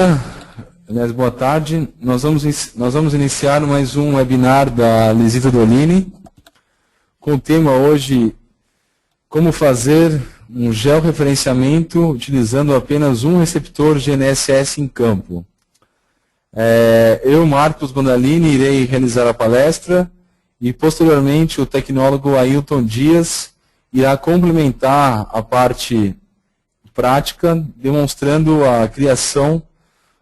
dia, aliás, boa tarde. Nós vamos iniciar mais um webinar da Lisita Dolini, com o tema hoje, como fazer um georreferenciamento utilizando apenas um receptor GNSS em campo. Eu, Marcos Bandalini, irei realizar a palestra e, posteriormente, o tecnólogo Ailton Dias irá complementar a parte prática, demonstrando a criação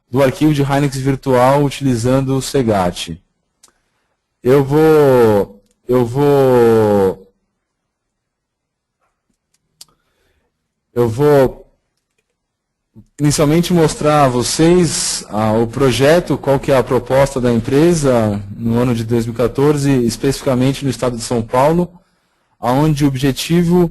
do arquivo de Hynix virtual utilizando o SEGAT. Eu vou inicialmente mostrar a vocês o projeto, qual que é a proposta da empresa no ano de 2014, especificamente no estado de São Paulo, onde o objetivo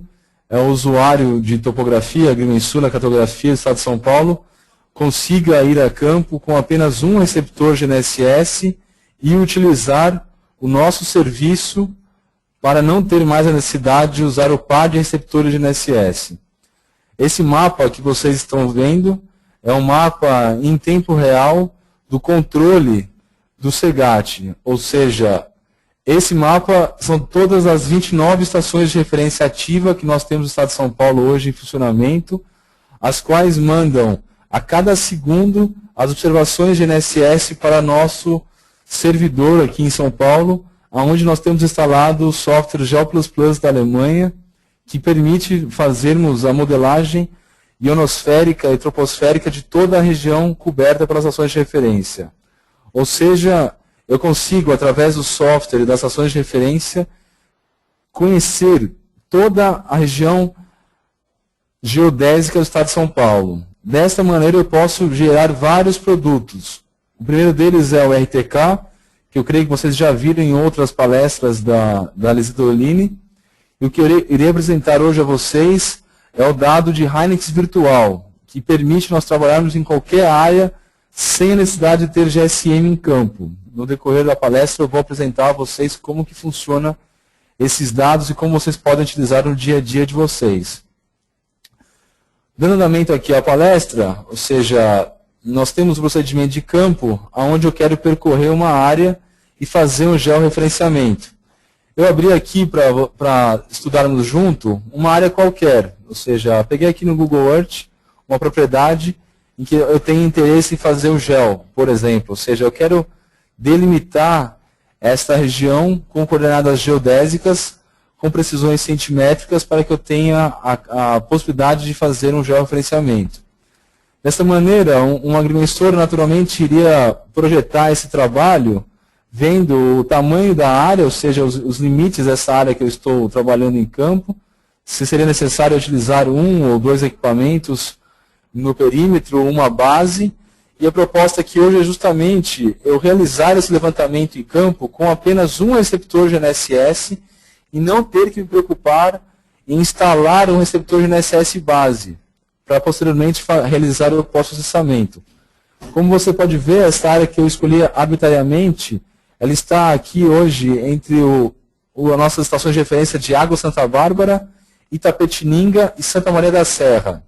é o usuário de topografia, agrimensura, cartografia do estado de São Paulo, consiga ir a campo com apenas um receptor GNSS e utilizar o nosso serviço para não ter mais a necessidade de usar o par de receptores GNSS. Esse mapa que vocês estão vendo é um mapa em tempo real do controle do SEGAT, ou seja, esse mapa são todas as 29 estações de referência ativa que nós temos no estado de São Paulo hoje em funcionamento, as quais mandam a cada segundo as observações GNSS para nosso servidor aqui em São Paulo, onde nós temos instalado o software GeoPlus da Alemanha, que permite fazermos a modelagem ionosférica e troposférica de toda a região coberta pelas estações de referência. Ou seja, eu consigo, através do software e das estações de referência, conhecer toda a região geodésica do estado de São Paulo. Desta maneira, eu posso gerar vários produtos. O primeiro deles é o RTK, que eu creio que vocês já viram em outras palestras da Lisita Dolini. E o que eu irei apresentar hoje a vocês é o dado de Hynix virtual, que permite nós trabalharmos em qualquer área sem a necessidade de ter GSM em campo. No decorrer da palestra eu vou apresentar a vocês como que funciona esses dados e como vocês podem utilizar no dia a dia de vocês. Dando andamento aqui à palestra, ou seja, nós temos o procedimento de campo, onde eu quero percorrer uma área e fazer um georreferenciamento. Eu abri aqui para estudarmos junto uma área qualquer, ou seja, peguei aqui no Google Earth uma propriedade em que eu tenho interesse em fazer o geo, por exemplo, ou seja, eu quero delimitar esta região com coordenadas geodésicas, com precisões centimétricas, para que eu tenha a possibilidade de fazer um georreferenciamento. Dessa maneira, um agrimensor naturalmente iria projetar esse trabalho vendo o tamanho da área, ou seja, os limites dessa área que eu estou trabalhando em campo, se seria necessário utilizar um ou dois equipamentos no perímetro, uma base, e a proposta aqui hoje é justamente eu realizar esse levantamento em campo com apenas um receptor GNSS e não ter que me preocupar em instalar um receptor GNSS base, para posteriormente realizar o pós-processamento. Como você pode ver, essa área que eu escolhi arbitrariamente, ela está aqui hoje entre as nossas estações de referência de Água Santa Bárbara, Itapetininga e Santa Maria da Serra.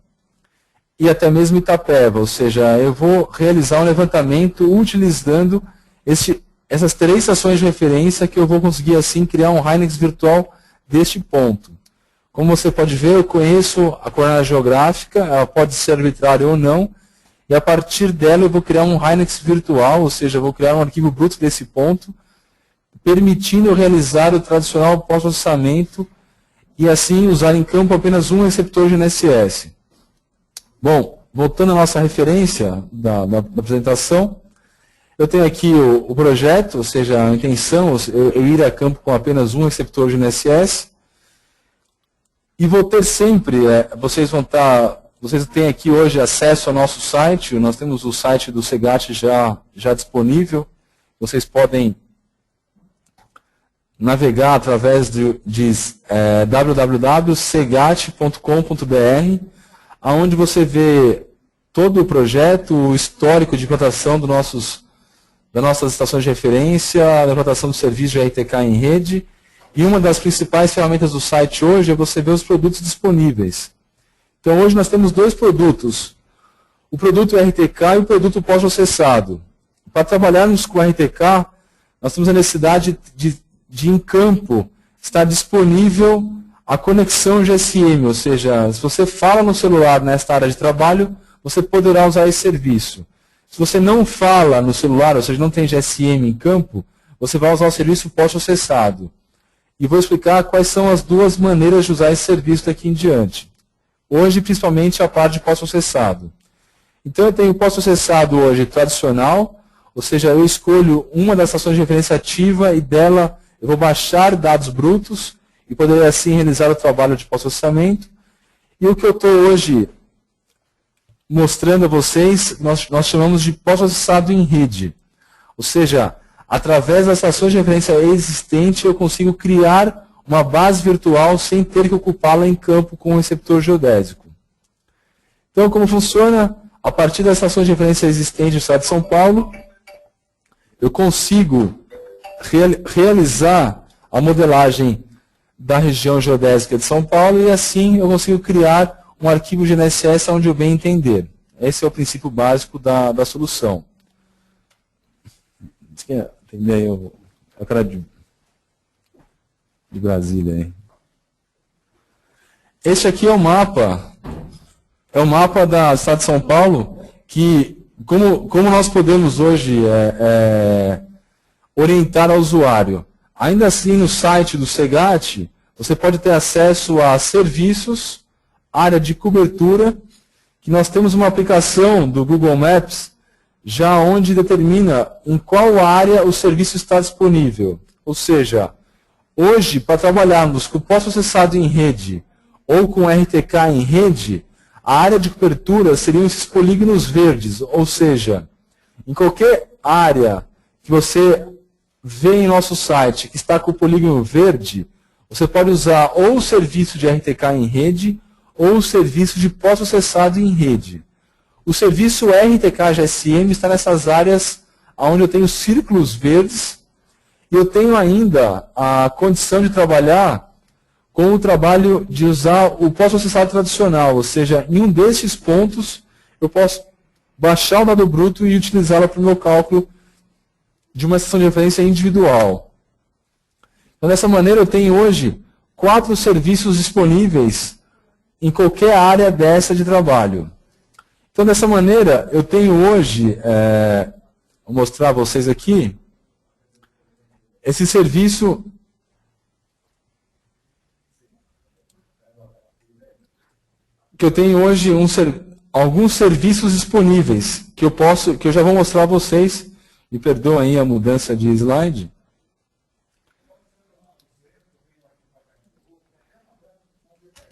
E até mesmo Itapeva, ou seja, eu vou realizar um levantamento utilizando essas três estações de referência que eu vou conseguir assim criar um Hynix virtual deste ponto. Como você pode ver, eu conheço a coordenada geográfica, ela pode ser arbitrária ou não, e a partir dela eu vou criar um Hynix virtual, ou seja, eu vou criar um arquivo bruto desse ponto, permitindo eu realizar o tradicional pós-processamento e assim usar em campo apenas um receptor GNSS. Bom, voltando à nossa referência da apresentação, eu tenho aqui o projeto, ou seja, a intenção, eu ir a campo com apenas um receptor GNSS, e vou ter sempre, vocês têm aqui hoje acesso ao nosso site, nós temos o site do SEGAT já disponível, vocês podem navegar através de www.segat.com.br, onde você vê todo o projeto, o histórico de implantação das nossas estações de referência, a implantação do serviço de RTK em rede, e uma das principais ferramentas do site hoje é você ver os produtos disponíveis. Então hoje nós temos dois produtos. o produto RTK e o produto pós-processado. Para trabalharmos com o RTK, nós temos a necessidade de em campo, estar disponível a conexão GSM, ou seja, se você fala no celular nesta área de trabalho, você poderá usar esse serviço. Se você não fala no celular, ou seja, não tem GSM em campo, você vai usar o serviço pós-processado. E vou explicar quais são as duas maneiras de usar esse serviço daqui em diante. Hoje, principalmente, a parte de pós-processado. Então, eu tenho o pós-processado hoje tradicional, ou seja, eu escolho uma das estações de referência ativa e dela eu vou baixar dados brutos e poder, assim, realizar o trabalho de pós-processamento. E o que eu estou hoje mostrando a vocês, nós chamamos de pós-processado em rede. Ou seja, através das estações de referência existente, eu consigo criar uma base virtual sem ter que ocupá-la em campo com o receptor geodésico. Então, como funciona? A partir das estações de referência existentes do estado de São Paulo, eu consigo realizar a modelagem da região geodésica de São Paulo e assim eu consigo criar um arquivo GNSS onde eu bem entender. Esse é o princípio básico da solução. Entender aí o cara de Brasília aí. Este aqui é o mapa do estado de São Paulo, que como nós podemos hoje orientar ao usuário. Ainda assim, no site do SEGAT, você pode ter acesso a serviços, área de cobertura, que nós temos uma aplicação do Google Maps, já onde determina em qual área o serviço está disponível. Ou seja, hoje, para trabalharmos com pós-processado em rede ou com RTK em rede, a área de cobertura seriam esses polígonos verdes, ou seja, em qualquer área que você vê em nosso site que está com o polígono verde, você pode usar ou o serviço de RTK em rede ou o serviço de pós-processado em rede. O serviço RTK GSM está nessas áreas onde eu tenho círculos verdes e eu tenho ainda a condição de trabalhar com o trabalho de usar o pós-processado tradicional, ou seja, em um desses pontos eu posso baixar o dado bruto e utilizá-lo para o meu cálculo de uma estação de referência individual. Então, dessa maneira, eu tenho hoje 4 serviços disponíveis em qualquer área dessa de trabalho. Então, dessa maneira, eu tenho hoje, vou mostrar a vocês aqui, esse serviço que eu tenho hoje alguns serviços disponíveis que eu já vou mostrar a vocês. Me perdoem aí a mudança de slide.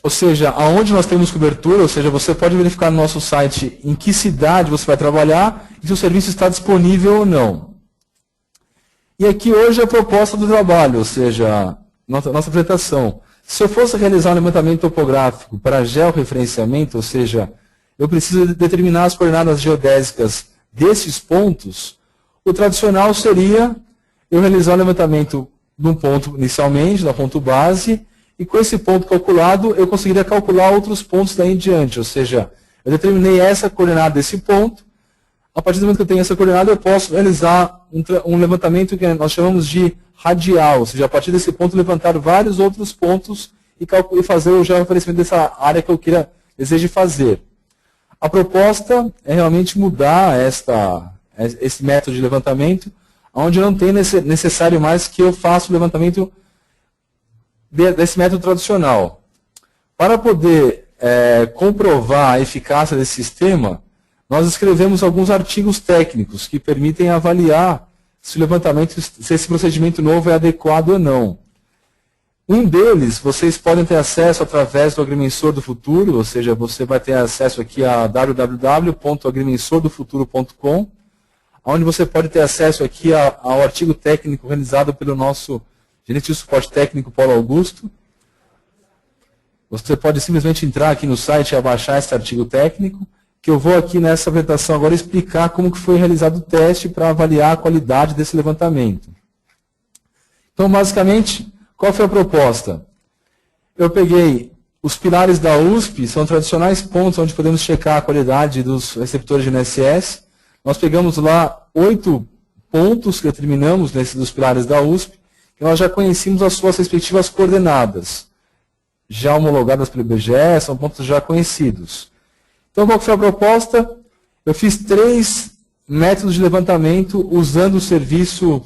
Ou seja, aonde nós temos cobertura, ou seja, você pode verificar no nosso site em que cidade você vai trabalhar e se o serviço está disponível ou não. E aqui hoje é a proposta do trabalho, ou seja, nossa apresentação. Se eu fosse realizar um levantamento topográfico para georreferenciamento, ou seja, eu preciso determinar as coordenadas geodésicas desses pontos, o tradicional seria eu realizar o levantamento de um ponto inicialmente, da ponto base, e com esse ponto calculado, eu conseguiria calcular outros pontos daí em diante. Ou seja, eu determinei essa coordenada desse ponto, a partir do momento que eu tenho essa coordenada, eu posso realizar um levantamento que nós chamamos de radial, ou seja, a partir desse ponto levantar vários outros pontos e fazer o georreferenciamento dessa área que eu deseje fazer. A proposta é realmente mudar esse método de levantamento, onde não tem necessário mais que eu faça o levantamento desse método tradicional. Para poder comprovar a eficácia desse sistema, nós escrevemos alguns artigos técnicos que permitem avaliar se esse procedimento novo é adequado ou não. Um deles, vocês podem ter acesso através do Agrimensor do Futuro, ou seja, você vai ter acesso aqui a www.agrimensordofuturo.com, onde você pode ter acesso aqui ao artigo técnico realizado pelo nosso gerente de suporte técnico, Paulo Augusto. Você pode simplesmente entrar aqui no site e baixar esse artigo técnico, que eu vou aqui nessa apresentação agora explicar como que foi realizado o teste para avaliar a qualidade desse levantamento. Então, basicamente, qual foi a proposta? Eu peguei Os pilares da USP são tradicionais pontos onde podemos checar a qualidade dos receptores de NSS. Nós pegamos lá 8 pontos que determinamos dos pilares da USP, que nós já conhecíamos as suas respectivas coordenadas, já homologadas pelo IBGE, são pontos já conhecidos. Então, qual foi a proposta? Eu fiz 3 métodos de levantamento usando o serviço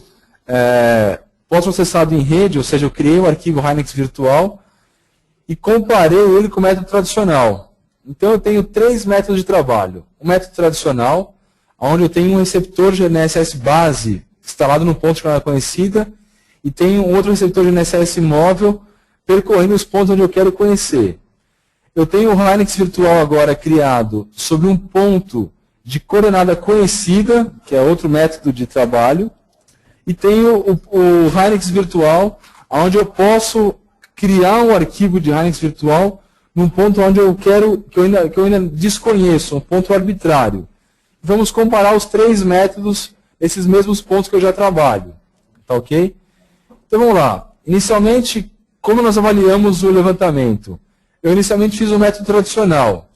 pós-processado em rede, ou seja, eu criei o arquivo Hynix virtual e comparei ele com o método tradicional. Então, eu tenho 3 métodos de trabalho. O método tradicional, onde eu tenho um receptor de NSS base instalado no ponto de coordenada conhecida e tenho um outro receptor de NSS móvel percorrendo os pontos onde eu quero conhecer. Eu tenho o Hynix virtual agora criado sobre um ponto de coordenada conhecida, que é outro método de trabalho, e tenho o Hynix virtual, onde eu posso criar um arquivo de Hynix virtual num ponto onde eu quero, que eu ainda desconheço, um ponto arbitrário. Vamos comparar os 3 métodos, esses mesmos pontos que eu já trabalho. Tá ok? Então vamos lá. Inicialmente, como nós avaliamos o levantamento? Eu inicialmente fiz o método tradicional.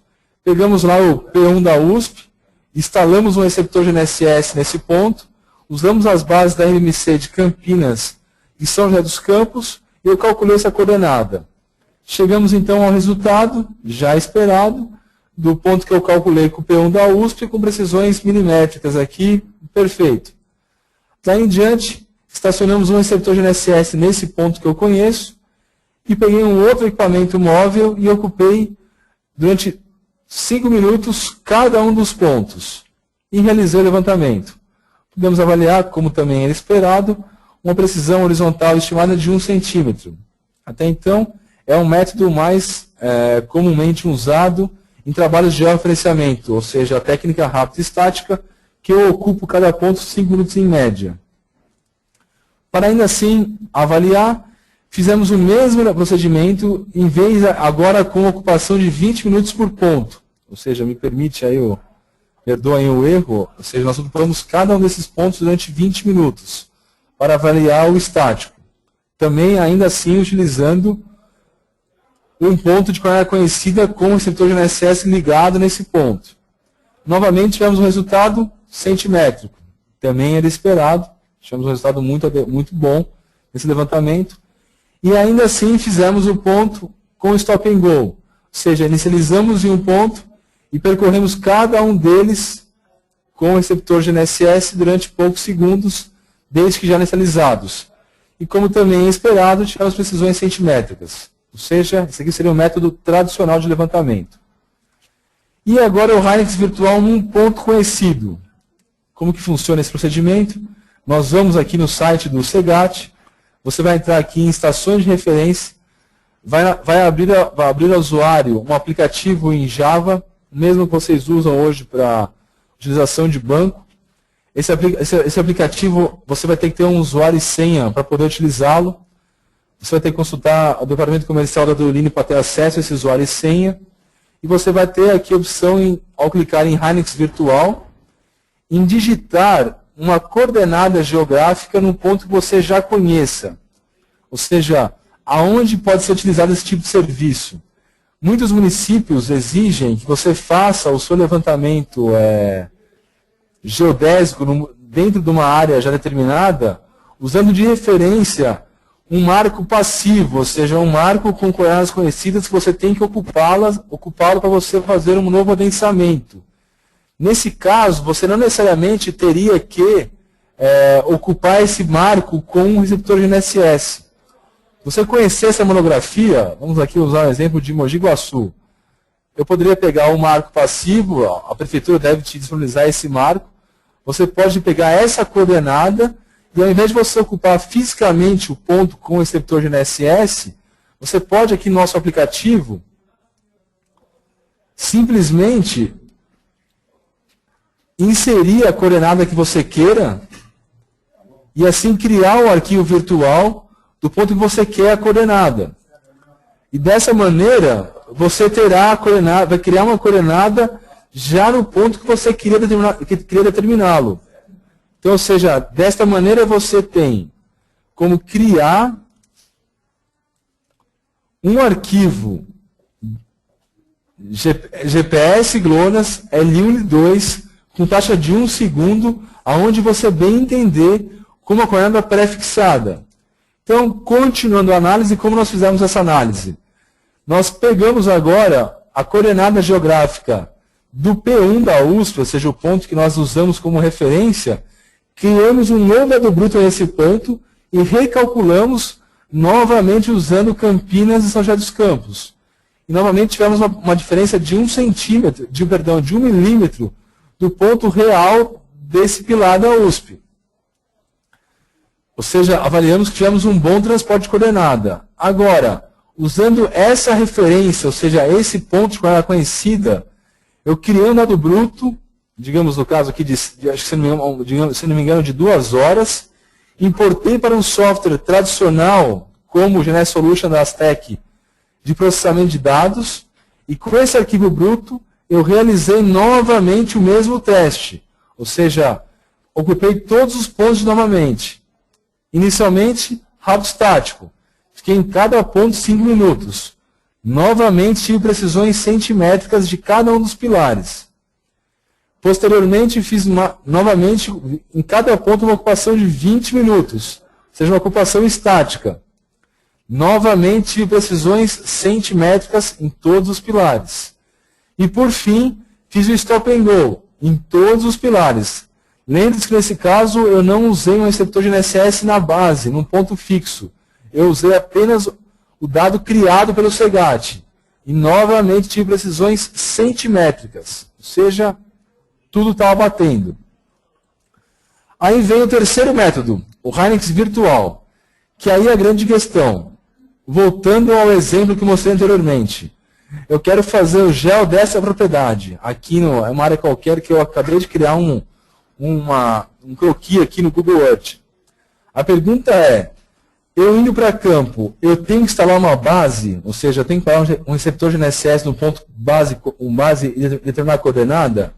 Pegamos lá o P1 da USP, instalamos um receptor de NSS nesse ponto, usamos as bases da RMC de Campinas e São José dos Campos, e eu calculei essa coordenada. Chegamos então ao resultado, já esperado, do ponto que eu calculei com o P1 da USP, com precisões milimétricas aqui, perfeito. Daí em diante, estacionamos um receptor de NSS nesse ponto que eu conheço, e peguei um outro equipamento móvel e ocupei durante 5 minutos cada um dos pontos. E realizei o levantamento. Podemos avaliar, como também era esperado, uma precisão horizontal estimada de 1 centímetro. Até então, é um método mais comumente usado em trabalhos de georreferenciamento, ou seja, a técnica rápida estática, que eu ocupo cada ponto 5 minutos em média. Para ainda assim avaliar, fizemos o mesmo procedimento, em vez agora com ocupação de 20 minutos por ponto. Ou seja, me permite aí, perdoem o erro, ou seja, nós ocupamos cada um desses pontos durante 20 minutos, para avaliar o estático. Também, ainda assim, utilizando um ponto de coordenada conhecida com o receptor de NSS ligado nesse ponto. Novamente, tivemos um resultado centimétrico. Também era esperado, tivemos um resultado muito bom nesse levantamento. E ainda assim, fizemos o ponto com stop and go. Ou seja, inicializamos em um ponto e percorremos cada um deles com o receptor de NSS durante poucos segundos, desde que já inicializados. E como também é esperado, tivemos precisões centimétricas. Ou seja, esse aqui seria um método tradicional de levantamento. E agora o Hynix virtual num ponto conhecido. Como que funciona esse procedimento? Nós vamos aqui no site do CEGAT, você vai entrar aqui em estações de referência, vai abrir ao usuário um aplicativo em Java, mesmo que vocês usam hoje para utilização de banco. Esse aplicativo, você vai ter que ter um usuário e senha para poder utilizá-lo. Você vai ter que consultar o departamento comercial da Duolingo para ter acesso a esse usuário e senha. E você vai ter aqui a opção, ao clicar em Hynix virtual, em digitar uma coordenada geográfica num ponto que você já conheça. Ou seja, aonde pode ser utilizado esse tipo de serviço. Muitos municípios exigem que você faça o seu levantamento geodésico dentro de uma área já determinada, usando de referência um marco passivo, ou seja, um marco com coordenadas conhecidas que você tem que ocupá-lo para você fazer um novo adensamento. Nesse caso, você não necessariamente teria que ocupar esse marco com um receptor de NSS. Você conhecer essa monografia, vamos aqui usar o exemplo de Mogi Guaçu. Eu poderia pegar o marco passivo, a prefeitura deve te disponibilizar esse marco. Você pode pegar essa coordenada e ao invés de você ocupar fisicamente o ponto com o receptor de NSS, você pode aqui no nosso aplicativo simplesmente inserir a coordenada que você queira e assim criar um arquivo virtual do ponto que você quer a coordenada. E dessa maneira, você terá a coordenada, vai criar uma coordenada já no ponto que você queria determiná-lo. Então, ou seja, desta maneira você tem como criar um arquivo GPS GLONASS L1 e L2 com taxa de 1 segundo, aonde você bem entender como a coordenada é pré-fixada. Então, continuando a análise, como nós fizemos essa análise? Nós pegamos agora a coordenada geográfica do P1 da USP, ou seja, o ponto que nós usamos como referência, criamos um novo dado bruto nesse ponto e recalculamos novamente usando Campinas e São José dos Campos. E novamente tivemos uma diferença de 1 centímetro, de 1 milímetro do ponto real desse pilar da USP. Ou seja, avaliamos que tivemos um bom transporte de coordenada. Agora, usando essa referência, ou seja, esse ponto de coordenada conhecida, eu criei um dado bruto, digamos no caso aqui, acho que se não me engano, de 2 horas, importei para um software tradicional, como o GNS Solution da Aztec, de processamento de dados, e com esse arquivo bruto, eu realizei novamente o mesmo teste. Ou seja, ocupei todos os pontos novamente. Inicialmente, rato estático. Fiquei em cada ponto 5 minutos. Novamente, tive precisões centimétricas de cada um dos pilares. Posteriormente, fiz novamente, em cada ponto, uma ocupação de 20 minutos. Ou seja, uma ocupação estática. Novamente, tive precisões centimétricas em todos os pilares. E, por fim, fiz o stop and go em todos os pilares. Lembre-se que, nesse caso, eu não usei um receptor de NSS na base, num ponto fixo. Eu usei apenas o dado criado pelo CEGAT. E, novamente, tive precisões centimétricas. Ou seja, tudo estava batendo. Aí vem o terceiro método, o Hynix virtual. Que aí é a grande questão. Voltando ao exemplo que mostrei anteriormente. Eu quero fazer o gel dessa propriedade. Aqui é uma área qualquer que eu acabei de criar um croquis aqui no Google Earth. A pergunta é, eu indo para campo, eu tenho que instalar uma base, ou seja, eu tenho que instalar um receptor de NSS no ponto base e determinar a coordenada?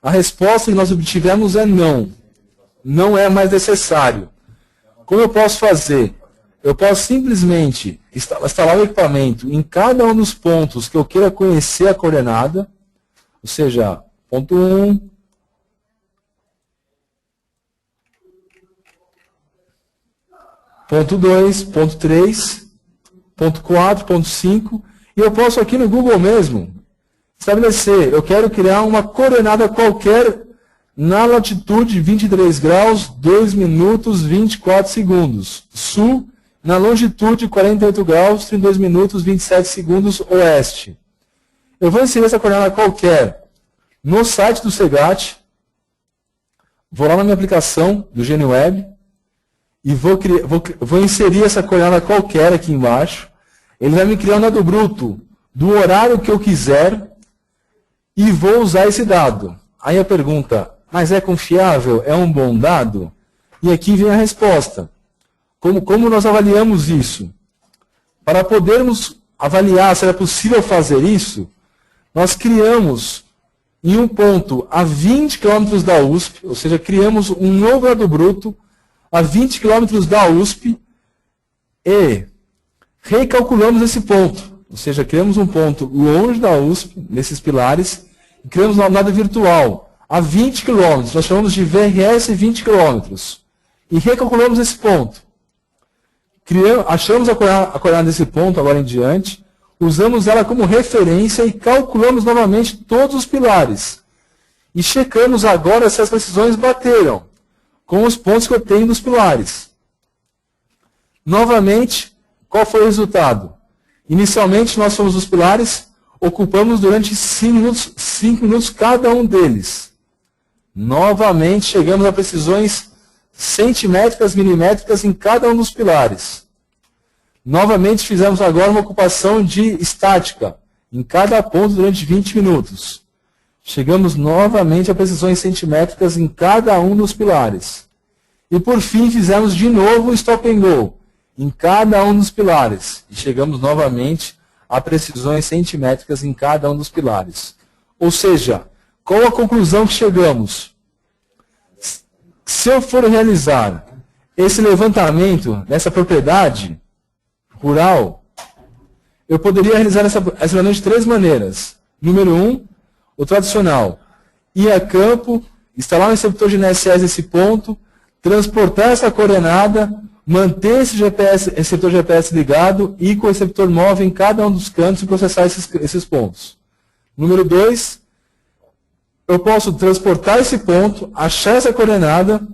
A resposta que nós obtivemos é não. Não é mais necessário. Como eu posso fazer? Eu posso simplesmente instalar o equipamento em cada um dos pontos que eu queira conhecer a coordenada, ou seja, ponto 1, ponto 2, ponto 3, ponto 4, ponto 5, e eu posso aqui no Google mesmo estabelecer, eu quero criar uma coordenada qualquer na latitude 23 graus, 2 minutos, 24 segundos, sul, na longitude 48 graus, 32 minutos, 27 segundos, oeste. Eu vou inserir essa coordenada qualquer no site do CEGAT, vou lá na minha aplicação do GNWeb, e vou inserir essa coordenada qualquer aqui embaixo. Ele vai me criar um dado bruto do horário que eu quiser e vou usar esse dado. Aí a pergunta, mas é confiável? É um bom dado? E aqui vem a resposta. Como nós avaliamos isso? Para podermos avaliar se era possível fazer isso, nós criamos em um ponto a 20 km da USP, ou seja, criamos um novo dado bruto a 20 km da USP e recalculamos esse ponto. Ou seja, criamos um ponto longe da USP, nesses pilares, e criamos uma dado virtual a 20 km. Nós chamamos de VRS 20 km. E recalculamos esse ponto. Achamos a coordenada desse ponto agora em diante, usamos ela como referência e calculamos novamente todos os pilares. E checamos agora se as precisões bateram com os pontos que eu tenho dos pilares. Novamente, qual foi o resultado? Inicialmente, nós fomos os pilares, ocupamos durante 5 minutos cada um deles. Novamente, chegamos a precisões centimétricas, milimétricas em cada um dos pilares. Novamente, fizemos agora uma ocupação de estática em cada ponto durante 20 minutos. Chegamos novamente a precisões centimétricas em cada um dos pilares. E por fim, fizemos de novo o stop and go em cada um dos pilares. E chegamos novamente a precisões centimétricas em cada um dos pilares. Ou seja, qual a conclusão que chegamos? Se eu for realizar esse levantamento dessa propriedade rural, eu poderia realizar essa levantamento de 3 maneiras. Número 1, o tradicional. Ir a campo, instalar um receptor de NSS nesse ponto, transportar essa coordenada, manter esse receptor GPS ligado e com o receptor móvel em cada um dos cantos e processar esses pontos. Número 2, eu posso transportar esse ponto, achar essa coordenada,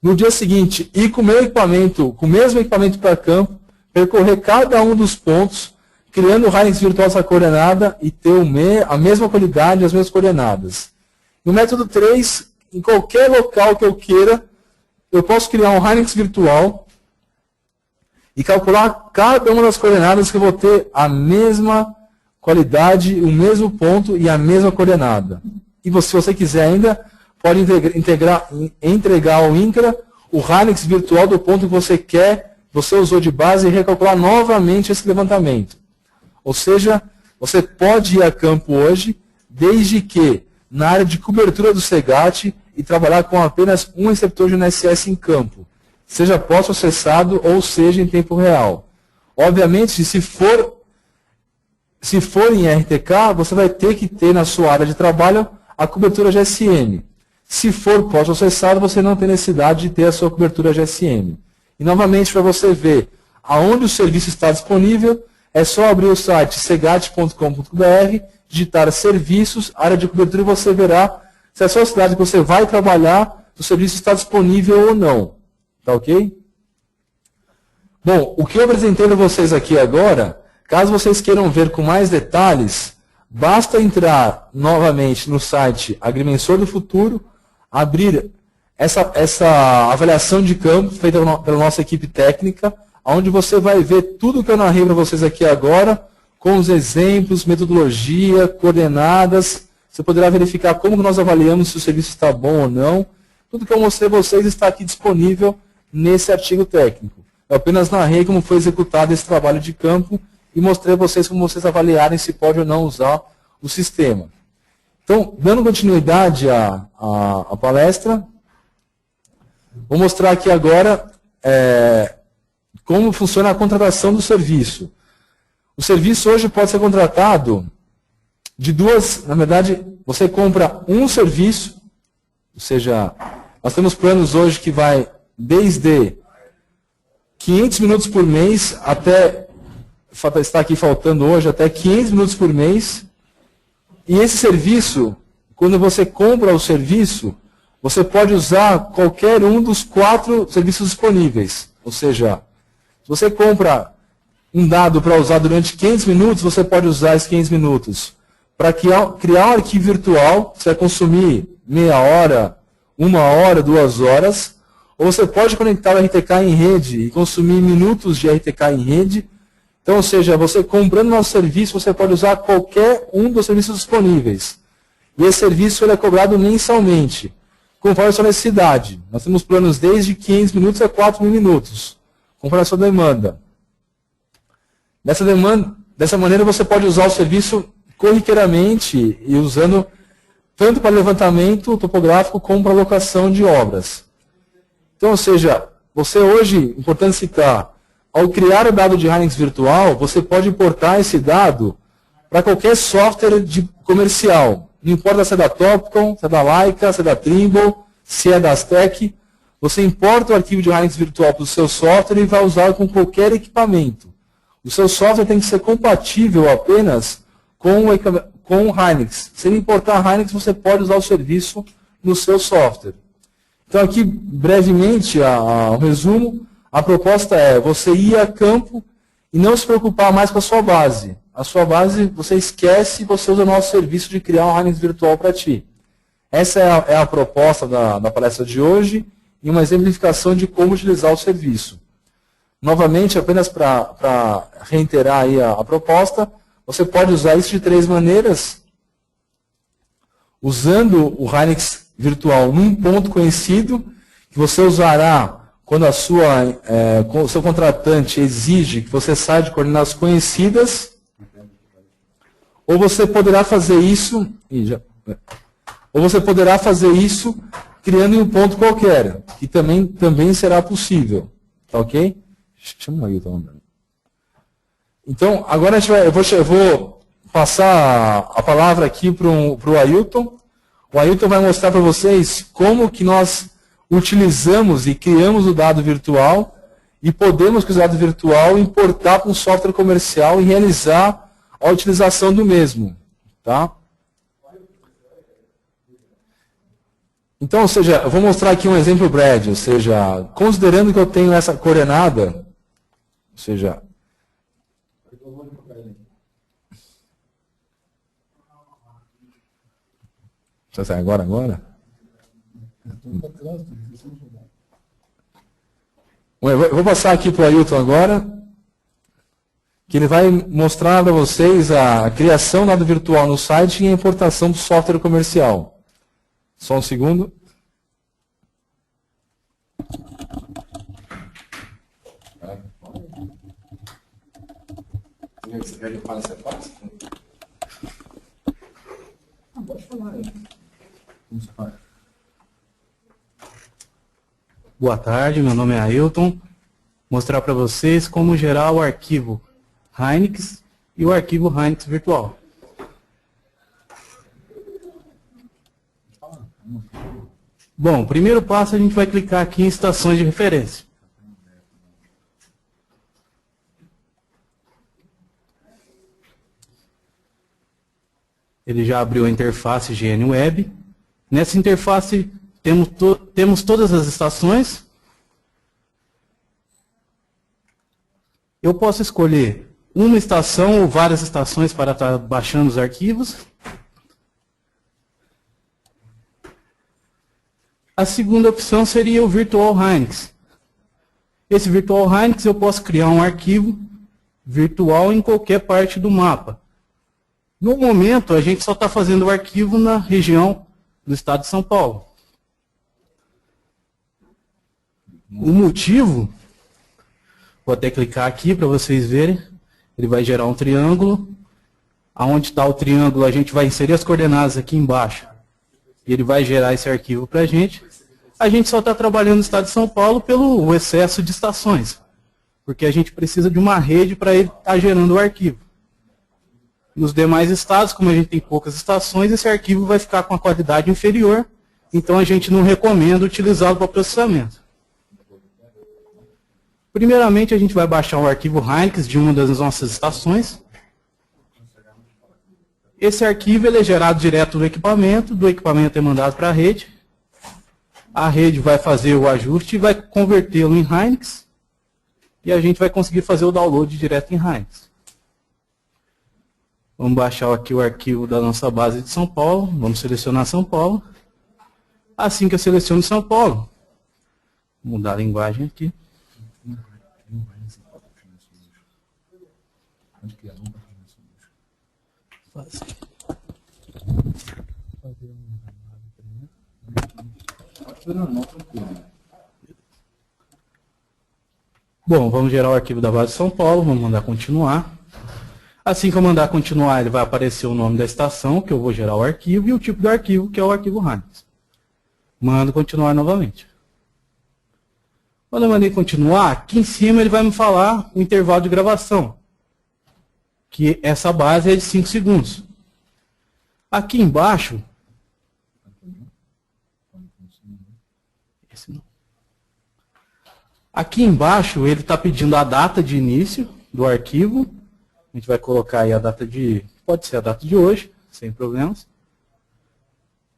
no dia seguinte ir com o meu equipamento, com o mesmo equipamento para campo, percorrer cada um dos pontos, criando o Hynix virtual dessa coordenada e ter a mesma qualidade e as mesmas coordenadas. No método 3, em qualquer local que eu queira, eu posso criar um Hynix virtual e calcular cada uma das coordenadas que eu vou ter a mesma qualidade, o mesmo ponto e a mesma coordenada. E se você quiser ainda, pode entregar ao INCRA o Hynix virtual do ponto que você quer, você usou de base e recalcular novamente esse levantamento. Ou seja, você pode ir a campo hoje, desde que na área de cobertura do CEGAT e trabalhar com apenas um receptor de NSS em campo, seja pós-processado ou seja em tempo real. Obviamente, se for em RTK, você vai ter que ter na sua área de trabalho a cobertura GSM. Se for pós-processado, você não tem necessidade de ter a sua cobertura GSM. E novamente, para você ver aonde o serviço está disponível, é só abrir o site cegat.com.br, digitar serviços, área de cobertura e você verá se a sua cidade que você vai trabalhar, o serviço está disponível ou não. Tá ok? Bom, o que eu apresentei para vocês aqui agora, caso vocês queiram ver com mais detalhes, basta entrar novamente no site Agrimensor do Futuro, abrir essa avaliação de campo feita pela nossa equipe técnica, onde você vai ver tudo que eu narrei para vocês aqui agora, com os exemplos, metodologia, coordenadas. Você poderá verificar como nós avaliamos se o serviço está bom ou não. Tudo que eu mostrei para vocês está aqui disponível nesse artigo técnico. Eu apenas narrei como foi executado esse trabalho de campo e mostrei para vocês como vocês avaliarem se pode ou não usar o sistema. Então, dando continuidade à palestra, vou mostrar aqui agora como funciona a contratação do serviço. O serviço hoje pode ser contratado de duas, na verdade, você compra um serviço, ou seja, nós temos planos hoje que vai desde 500 minutos por mês até, está aqui faltando hoje, até 500 minutos por mês. E esse serviço, quando você compra o serviço, você pode usar qualquer um dos 4 serviços disponíveis. Ou seja, se você compra um dado para usar durante 500 minutos, você pode usar esses 500 minutos. Para criar um arquivo virtual, você vai consumir meia hora, 1 hora, 2 horas, ou você pode conectar o RTK em rede e consumir minutos de RTK em rede. Então, ou seja, você comprando nosso serviço, você pode usar qualquer um dos serviços disponíveis. E esse serviço ele é cobrado mensalmente, conforme a sua necessidade. Nós temos planos desde 500 minutos a 4.000 minutos, conforme a sua demanda. Dessa maneira, você pode usar o serviço corriqueiramente e usando tanto para levantamento topográfico como para locação de obras. Então, ou seja, você hoje, importante citar, ao criar o dado de Hynix virtual, você pode importar esse dado para qualquer software comercial. Não importa se é da Topcon, se é da Leica, se é da Trimble, se é da Aztec. Você importa o arquivo de Hynix virtual para o seu software e vai usar com qualquer equipamento. O seu software tem que ser compatível apenas com o Hynix. Se ele importar Hynix, você pode usar o serviço no seu software. Então, aqui, brevemente, um resumo. A proposta é você ir a campo e não se preocupar mais com a sua base. A sua base, você esquece e você usa o nosso serviço de criar um Hynix virtual para ti. Essa é a proposta da palestra de hoje e uma exemplificação de como utilizar o serviço. Novamente, apenas para reiterar aí a proposta, você pode usar isso de 3 maneiras, usando o Hynix virtual num ponto conhecido, que você usará quando o seu contratante exige que você saia de coordenadas conhecidas, ou você poderá fazer isso, criando em um ponto qualquer, que também será possível. Tá ok? Chama aí, então, agora eu vou passar a palavra aqui para o Ailton. O Ailton vai mostrar para vocês como que nós utilizamos e criamos o dado virtual e podemos, com o dado virtual, importar para um software comercial e realizar a utilização do mesmo. Tá? Então, ou seja, eu vou mostrar aqui um exemplo breve, ou seja, considerando que eu tenho essa coordenada, ou seja, você sai agora? Eu vou passar aqui para o Ailton agora, que ele vai mostrar para vocês a criação do dado virtual no site e a importação do software comercial. Só um segundo. Você quer que eu fale essa parte? Pode falar. Boa tarde, meu nome é Ailton. Vou mostrar para vocês como gerar o arquivo Hynix e o arquivo Hynix virtual. Bom, o primeiro passo a gente vai clicar aqui em estações de referência. Ele já abriu a interface GNWeb. Nessa interface temos todas as estações. Eu posso escolher uma estação ou várias estações para estar baixando os arquivos. A segunda opção seria o Virtual Hynix. Esse Virtual Hynix eu posso criar um arquivo virtual em qualquer parte do mapa. No momento, a gente só está fazendo o arquivo na região do estado de São Paulo. O motivo, vou até clicar aqui para vocês verem, ele vai gerar um triângulo. Aonde está o triângulo, a gente vai inserir as coordenadas aqui embaixo. E ele vai gerar esse arquivo para a gente. A gente só está trabalhando no estado de São Paulo pelo excesso de estações. Porque a gente precisa de uma rede para ele estar gerando o arquivo. Nos demais estados, como a gente tem poucas estações, esse arquivo vai ficar com a qualidade inferior. Então a gente não recomenda utilizá-lo para processamento. Primeiramente, a gente vai baixar o arquivo Hynix de uma das nossas estações. Esse arquivo ele é gerado direto do equipamento é mandado para a rede. A rede vai fazer o ajuste e vai convertê-lo em Hynix. E a gente vai conseguir fazer o download direto em Hynix. Vamos baixar aqui o arquivo da nossa base de São Paulo. Vamos selecionar São Paulo. Assim que eu seleciono São Paulo, vou mudar a linguagem aqui. Bom, vamos gerar o arquivo da base de São Paulo, vamos mandar continuar. Assim que eu mandar continuar, ele vai aparecer o nome da estação, que eu vou gerar o arquivo, e o tipo do arquivo, que é o arquivo Hynix. Mando continuar novamente. Quando eu mandei continuar, aqui em cima ele vai me falar o intervalo de gravação, que essa base é de 5 segundos. Aqui embaixo, ele está pedindo a data de início do arquivo. A gente vai colocar aí a data pode ser a data de hoje, sem problemas.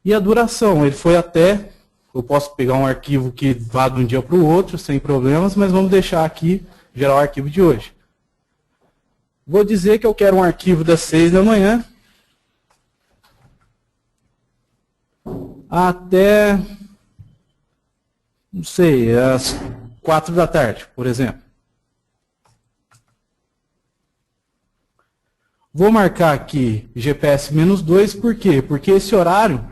E a duração, ele foi até, eu posso pegar um arquivo que vá de um dia para o outro, sem problemas, mas vamos deixar aqui, gerar o arquivo de hoje. Vou dizer que eu quero um arquivo das 6 da manhã até, não sei, às 4 da tarde, por exemplo. Vou marcar aqui GPS -2, por quê? Porque esse horário,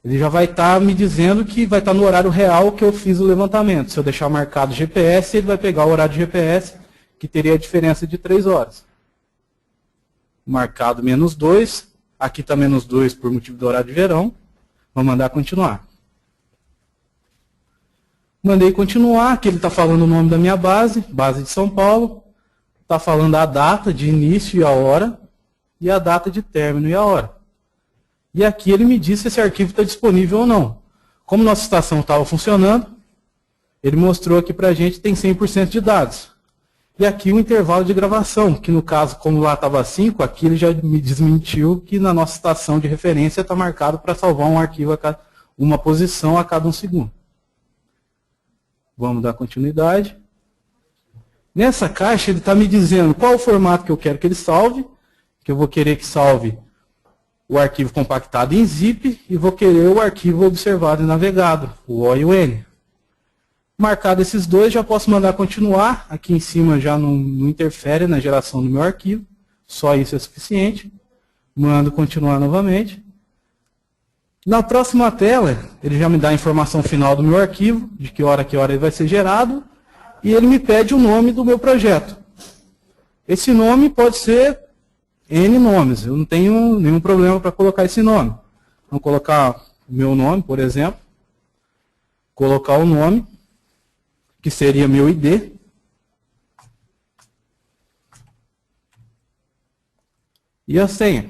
ele já vai estar me dizendo que vai estar no horário real que eu fiz o levantamento. Se eu deixar marcado GPS, ele vai pegar o horário de GPS, que teria a diferença de 3 horas. Marcado -2, aqui está -2 por motivo do horário de verão. Vou mandar continuar. Mandei continuar, aqui ele está falando o nome da minha base de São Paulo. Está falando a data de início e a hora. e a data de término e a hora. E aqui ele me diz se esse arquivo está disponível ou não. Como nossa estação estava funcionando, ele mostrou aqui para a gente que tem 100% de dados. E aqui o intervalo de gravação, que no caso, como lá estava 5, aqui ele já me desmentiu que na nossa estação de referência está marcado para salvar um arquivo, uma posição a cada 1 segundo. Vamos dar continuidade. Nessa caixa ele está me dizendo qual o formato que eu quero que ele salve, que eu vou querer que salve o arquivo compactado em zip e vou querer o arquivo observado e navegado, o O e o N. Marcado esses dois, já posso mandar continuar. Aqui em cima já não interfere na geração do meu arquivo. Só isso é suficiente. Mando continuar novamente. Na próxima tela, ele já me dá a informação final do meu arquivo, de que hora ele vai ser gerado, e ele me pede o nome do meu projeto. Esse nome pode ser N nomes, eu não tenho nenhum problema para colocar esse nome. Vou colocar o meu nome, por exemplo. Colocar o nome, que seria meu ID. E a senha.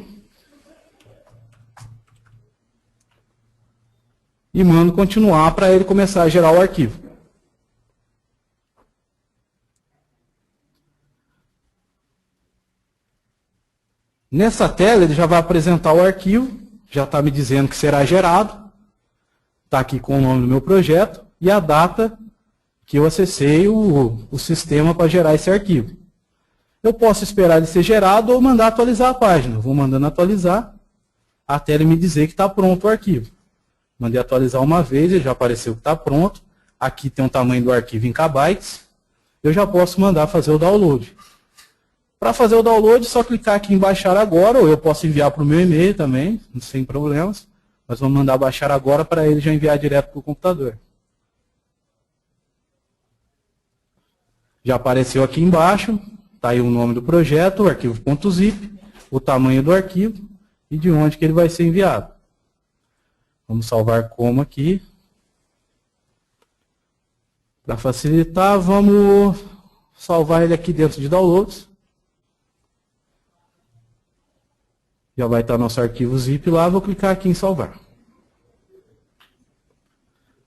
E mando continuar para ele começar a gerar o arquivo. Nessa tela ele já vai apresentar o arquivo, já está me dizendo que será gerado. Está aqui com o nome do meu projeto e a data que eu acessei o sistema para gerar esse arquivo. Eu posso esperar ele ser gerado ou mandar atualizar a página. Vou mandando atualizar até ele me dizer que está pronto o arquivo. Mandei atualizar uma vez, ele já apareceu que está pronto. Aqui tem o tamanho do arquivo em kbytes. Eu já posso mandar fazer o download. Para fazer o download, é só clicar aqui em baixar agora, ou eu posso enviar para o meu e-mail também, sem problemas. Mas vamos mandar baixar agora para ele já enviar direto para o computador. Já apareceu aqui embaixo, está aí o nome do projeto, o arquivo .zip, o tamanho do arquivo e de onde que ele vai ser enviado. Vamos salvar como aqui. Para facilitar, vamos salvar ele aqui dentro de downloads. Já vai estar nosso arquivo zip lá, vou clicar aqui em salvar.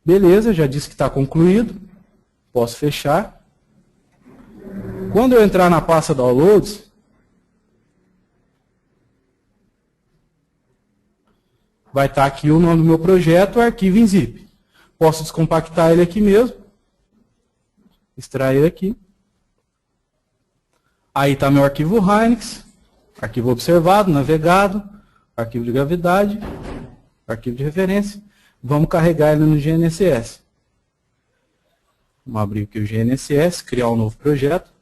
Beleza, já disse que está concluído. Posso fechar. Quando eu entrar na pasta Downloads, vai estar aqui o nome do meu projeto, o arquivo em zip. Posso descompactar ele aqui mesmo. Extrair aqui. Aí está meu arquivo Hynix, arquivo observado, navegado, arquivo de gravidade, arquivo de referência. Vamos carregar ele no GNSS. Vamos abrir aqui o GNSS, criar um novo projeto.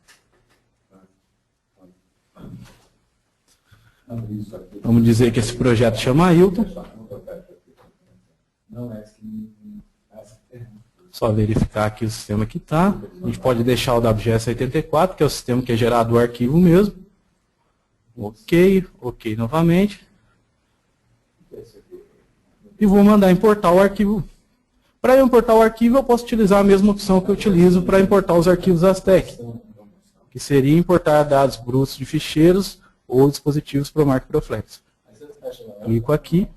Vamos dizer que esse projeto chama Hilton. Só verificar aqui o sistema que está. A gente pode deixar o WGS84, que é o sistema que é gerado do arquivo mesmo. Ok, ok novamente. E vou mandar importar o arquivo. Para eu importar o arquivo, eu posso utilizar a mesma opção que eu utilizo para importar os arquivos Aztec, que seria importar dados brutos de ficheiros ou dispositivos ProMark Proflex. Clico aqui.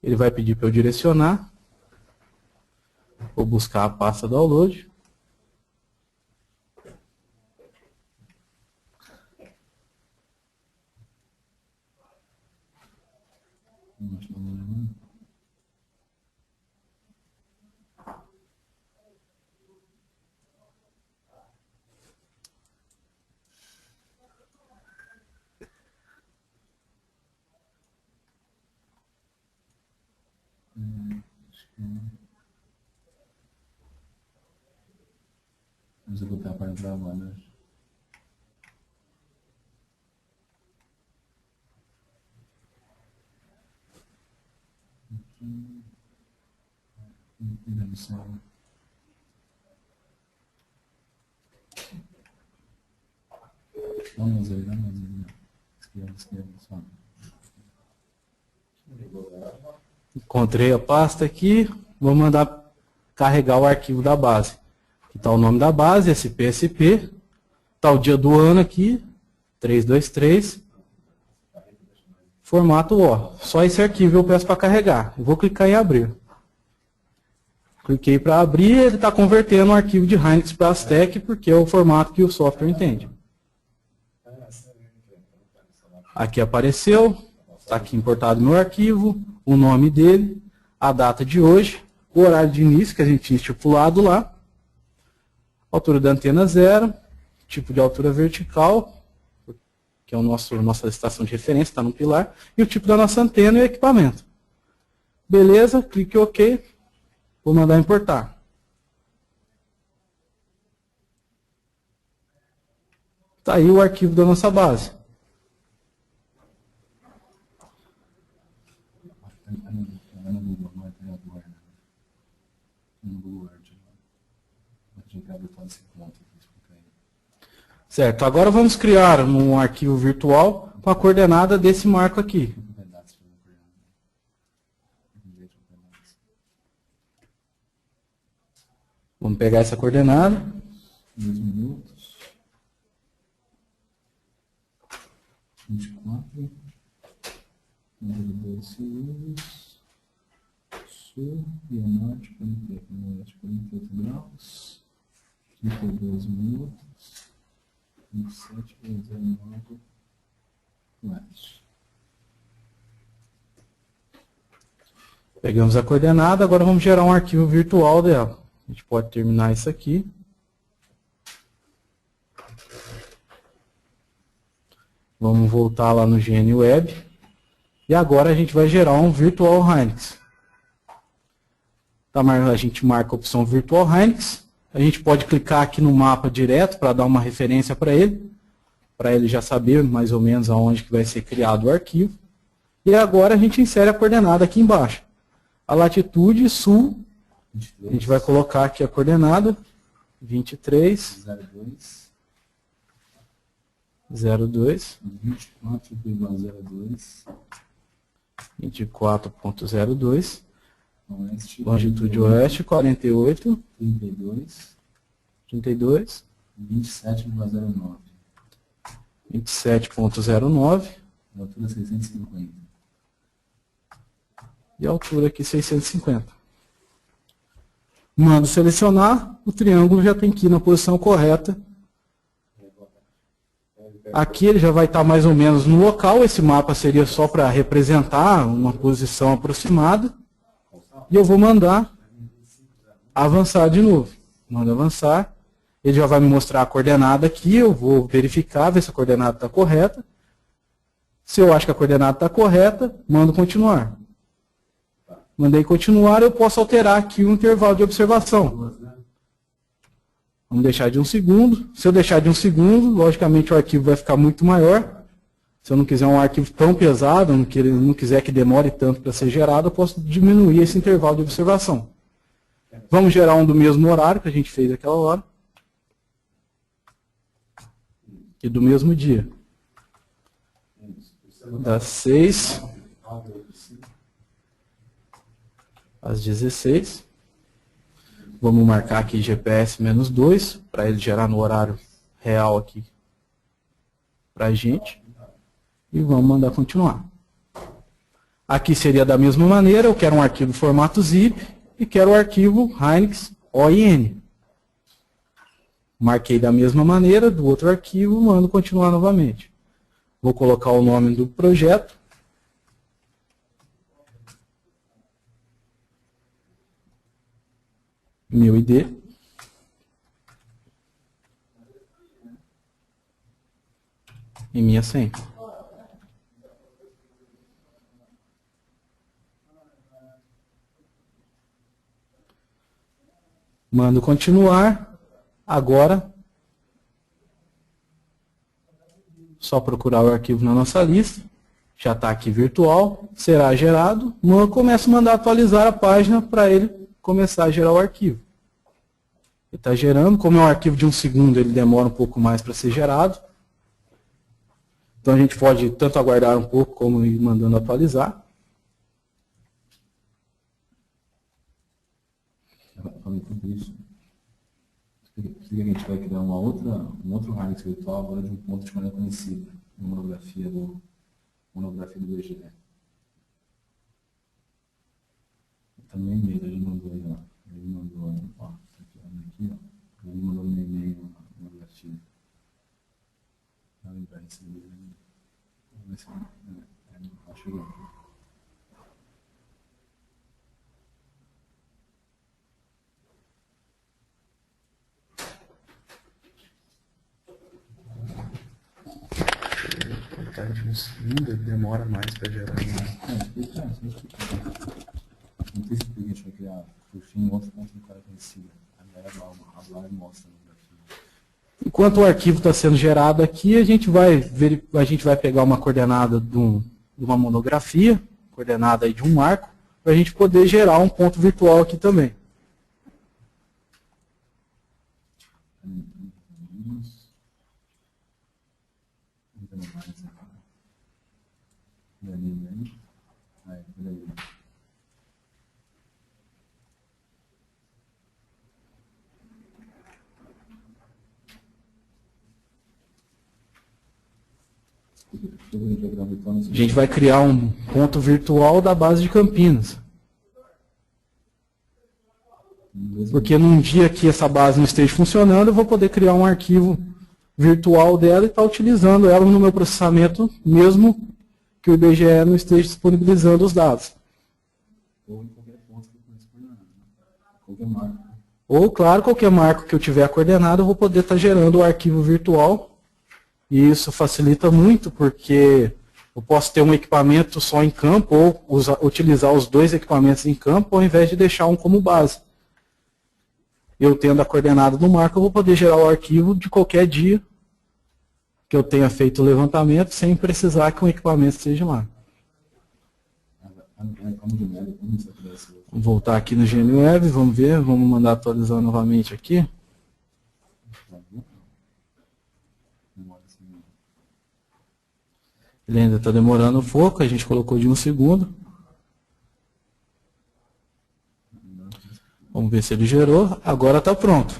Ele vai pedir para eu direcionar. Vou buscar a pasta download. Vamos executar para entrar agora. Vamos aí, esquerda, só. Encontrei a pasta aqui, vou mandar carregar o arquivo da base. Aqui está o nome da base, SPSP, está o dia do ano aqui, 323, formato O. Só esse arquivo eu peço para carregar. Eu vou clicar em abrir. Cliquei para abrir, ele está convertendo o arquivo de Hynix para Aztec, porque é o formato que o software entende. Aqui apareceu, está aqui importado meu arquivo, o nome dele, a data de hoje, o horário de início que a gente tinha estipulado lá, altura da antena 0, tipo de altura vertical, que é nossa estação de referência, está no pilar, e o tipo da nossa antena e o equipamento. Beleza, clique em OK, vou mandar importar. Está aí o arquivo da nossa base. Certo, agora vamos criar um arquivo virtual com a coordenada desse marco aqui. Vamos pegar essa coordenada. 2 minutos. 24. 2 segundos. Sul e norte, 48 graus. 32 minutos. 27,19 watts. Pegamos a coordenada, agora vamos gerar um arquivo virtual dela. A gente pode terminar isso aqui. Vamos voltar lá no GN Web. E agora a gente vai gerar um Virtual Hynix. A gente marca a opção Virtual Hynix. A gente pode clicar aqui no mapa direto para dar uma referência para ele já saber mais ou menos aonde que vai ser criado o arquivo. E agora a gente insere a coordenada aqui embaixo. A latitude sul, a gente vai colocar aqui a coordenada 23,02, 24,02, longitude oeste 48, 32, 27,09. 27,09 Altura 650. e a altura aqui 650. Mando selecionar, o triângulo já tem que ir na posição correta. Aqui ele já vai estar mais ou menos no local, esse mapa seria só para representar uma posição aproximada. E eu vou mandar avançar de novo. Mando avançar. Ele já vai me mostrar a coordenada aqui, eu vou verificar, ver se a coordenada está correta. Se eu acho que a coordenada está correta, mando continuar. Mandei continuar, eu posso alterar aqui o intervalo de observação. Vamos deixar de 1 segundo. Se eu deixar de 1 segundo, logicamente o arquivo vai ficar muito maior. Se eu não quiser um arquivo tão pesado, não quiser que demore tanto para ser gerado, eu posso diminuir esse intervalo de observação. Vamos gerar um do mesmo horário que a gente fez aquela hora. E do mesmo dia. Das 6 às 16. Vamos marcar aqui GPS -2, para ele gerar no horário real aqui para a gente. E vamos mandar continuar. Aqui seria da mesma maneira, eu quero um arquivo formato zip e quero o arquivo Hynix OIN. Marquei da mesma maneira, do outro arquivo, mando continuar novamente. Vou colocar o nome do projeto. Meu ID. E minha senha. Mando continuar. Agora, só procurar o arquivo na nossa lista. Já está aqui virtual. Será gerado. Começo a mandar atualizar a página para ele começar a gerar o arquivo. Ele está gerando. Como é um arquivo de 1 segundo, ele demora um pouco mais para ser gerado. Então a gente pode tanto aguardar um pouco como ir mandando atualizar. Falei tudo isso. que a gente vai criar um outro Helix virtual agora de um ponto de maneira conhecida, na monografia do IBGE. Também ele mandou aí, ó. Ele mandou aí, ó. Aqui, ó. Ele mandou no e-mail uma monografia. Ele vai receber. Vamos ver se chegou aqui. Ainda demora mais para gerar. Não sei se a gente vai criar, por fim, outro ponto de cara conhecida. A live mostra a monografia. Enquanto o arquivo está sendo gerado aqui, a gente vai pegar uma coordenada de uma monografia, coordenada aí de um marco, para a gente poder gerar um ponto virtual aqui também. A gente vai criar um ponto virtual da base de Campinas. Porque num dia que essa base não esteja funcionando, eu vou poder criar um arquivo virtual dela e estar utilizando ela no meu processamento, mesmo que o IBGE não esteja disponibilizando os dados. Ou em qualquer ponto que eu conheço coordenado. Qualquer marco. Ou, claro, qualquer marco que eu tiver coordenado, eu vou poder estar gerando o arquivo virtual. E isso facilita muito, porque eu posso ter um equipamento só em campo, ou utilizar os dois equipamentos em campo, ao invés de deixar um como base. Eu tendo a coordenada do marco, eu vou poder gerar o arquivo de qualquer dia que eu tenha feito o levantamento, sem precisar que um equipamento esteja lá. Vamos voltar aqui no GNweb, vamos ver, vamos mandar atualizar novamente aqui. Ele ainda está demorando um pouco, a gente colocou de 1 segundo. Vamos ver se ele gerou. Agora está pronto.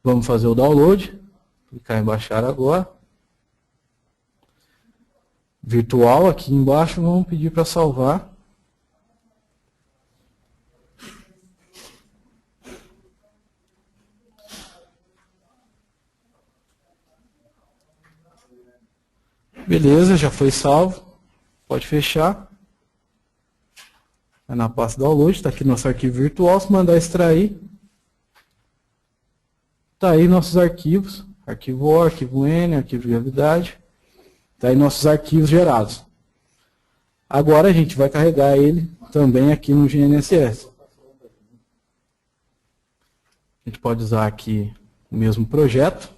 Vamos fazer o download. Clicar em baixar agora. Virtual aqui embaixo, vamos pedir para salvar. Beleza, já foi salvo. Pode fechar. Vai na pasta download, está aqui nosso arquivo virtual. Se mandar extrair, está aí nossos arquivos. Arquivo O, arquivo N, arquivo de gravidade. Está aí nossos arquivos gerados. Agora a gente vai carregar ele também aqui no GNSS. A gente pode usar aqui o mesmo projeto.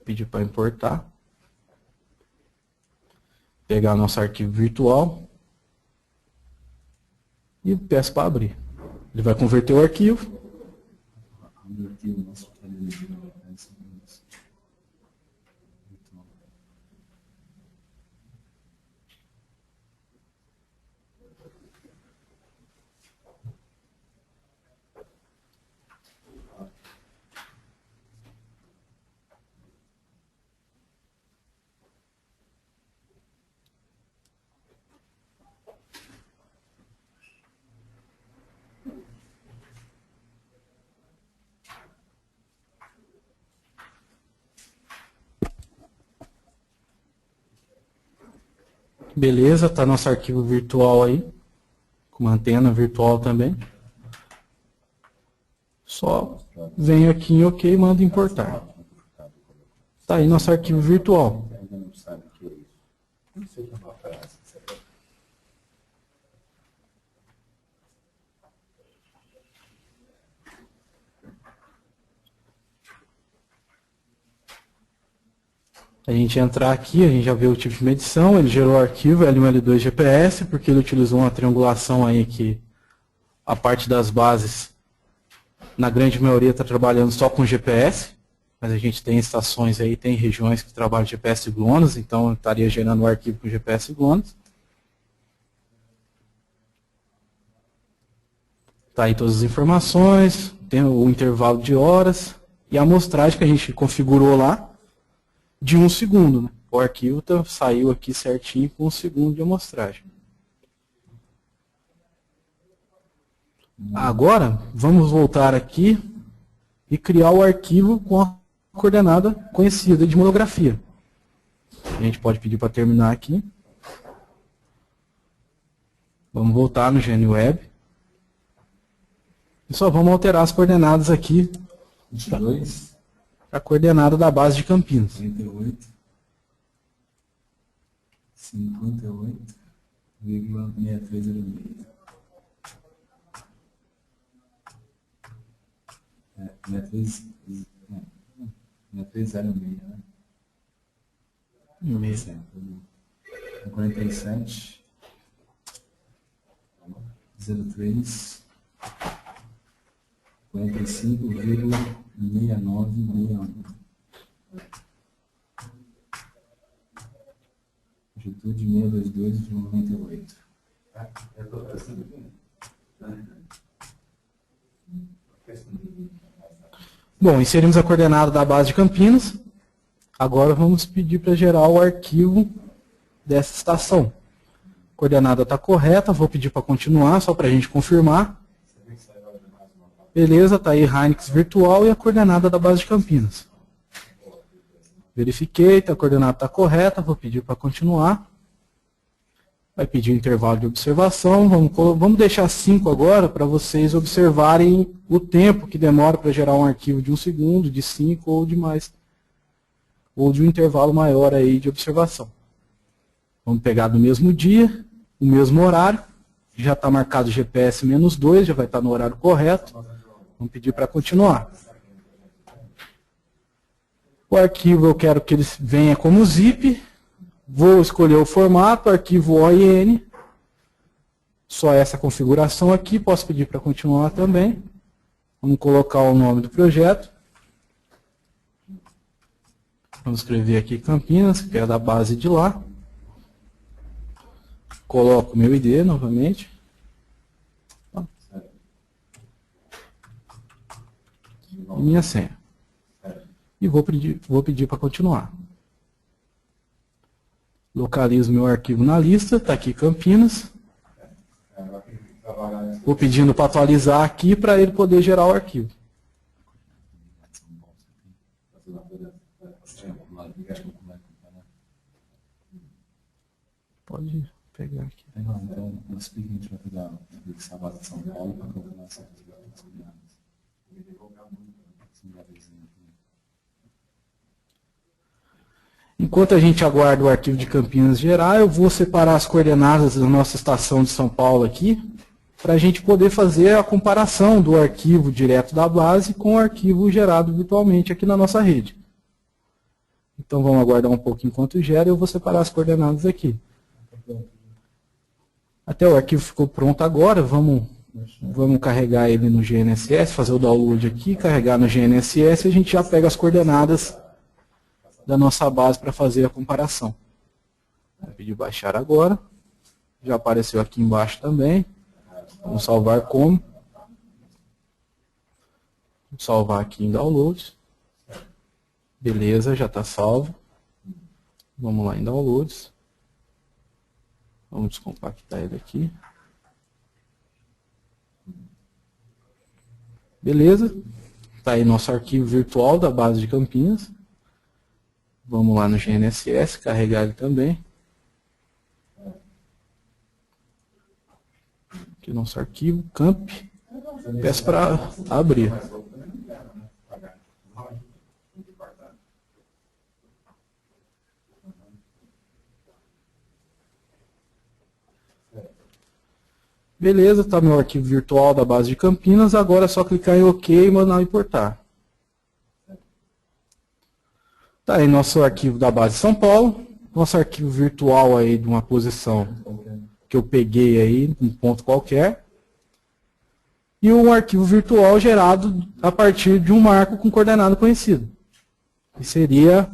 Pedir para importar. Pegar nosso arquivo virtual. E peço para abrir. Ele vai converter o arquivo. Beleza, está nosso arquivo virtual aí, com uma antena virtual também. Só venho aqui em OK e mando importar. Está aí nosso arquivo virtual. A gente entrar aqui, a gente já vê o tipo de medição, ele gerou o arquivo L1 L2 GPS, porque ele utilizou uma triangulação aí que a parte das bases, na grande maioria, está trabalhando só com GPS, mas a gente tem estações aí, tem regiões que trabalham GPS GLONASS, então estaria gerando o arquivo com GPS GLONASS. Está aí todas as informações, tem o intervalo de horas, e a amostragem que a gente configurou lá de 1 segundo. Né? O arquivo saiu aqui certinho com 1 segundo de amostragem. Agora, vamos voltar aqui e criar o arquivo com a coordenada conhecida de monografia. A gente pode pedir para terminar aqui. Vamos voltar no GNWeb. E só vamos alterar as coordenadas aqui. 22. A coordenada da base de Campinas. 38. 58,6306. 6306, né? 47 03 45,6961. Altitude 622,98. Bom, inserimos a coordenada da base de Campinas. Agora vamos pedir para gerar o arquivo dessa estação. A coordenada está correta, vou pedir para continuar, só para a gente confirmar. Beleza, está aí Hynix virtual e a coordenada da base de Campinas. Verifiquei, a coordenada está correta, vou pedir para continuar. Vai pedir um intervalo de observação, vamos deixar 5 agora para vocês observarem o tempo que demora para gerar um arquivo de 1 segundo, de 5 ou de mais, ou de um intervalo maior aí de observação. Vamos pegar do mesmo dia, o mesmo horário, já está marcado GPS -2, já vai estar no horário correto. Vamos pedir para continuar. O arquivo eu quero que ele venha como zip. Vou escolher o formato, arquivo OIN. Só essa configuração aqui, posso pedir para continuar também. Vamos colocar o nome do projeto. Vamos escrever aqui Campinas, que é da base de lá. Coloco o meu ID novamente. E minha senha. E vou pedir para continuar. Localizo meu arquivo na lista, está aqui Campinas. Vou pedindo para atualizar aqui para ele poder gerar o arquivo. Pode pegar aqui. Então, eu explico que a gente vai pegar a base de São Paulo para calcular essas coordenadas. Enquanto a gente aguarda o arquivo de Campinas gerar, eu vou separar as coordenadas da nossa estação de São Paulo aqui, para a gente poder fazer a comparação do arquivo direto da base com o arquivo gerado virtualmente aqui na nossa rede. Então vamos aguardar um pouco enquanto gera e eu vou separar as coordenadas aqui. Até o arquivo ficou pronto agora, vamos carregar ele no GNSS, fazer o download aqui, carregar no GNSS e a gente já pega as coordenadas da nossa base para fazer a comparação. Vou pedir baixar agora. Já apareceu aqui embaixo também. Vamos salvar como. Vou salvar aqui em downloads. Beleza, já está salvo. Vamos lá em downloads. Vamos descompactar ele aqui. Beleza. Está aí nosso arquivo virtual da base de Campinas. Vamos lá no GNSS, carregar ele também. Aqui o nosso arquivo, camp. Peço para abrir. Beleza, está meu arquivo virtual da base de Campinas. Agora é só clicar em OK e mandar importar. Está aí nosso arquivo da base de São Paulo, nosso arquivo virtual aí de uma posição que eu peguei aí, um ponto qualquer, e um arquivo virtual gerado a partir de um marco com coordenada conhecida, que seria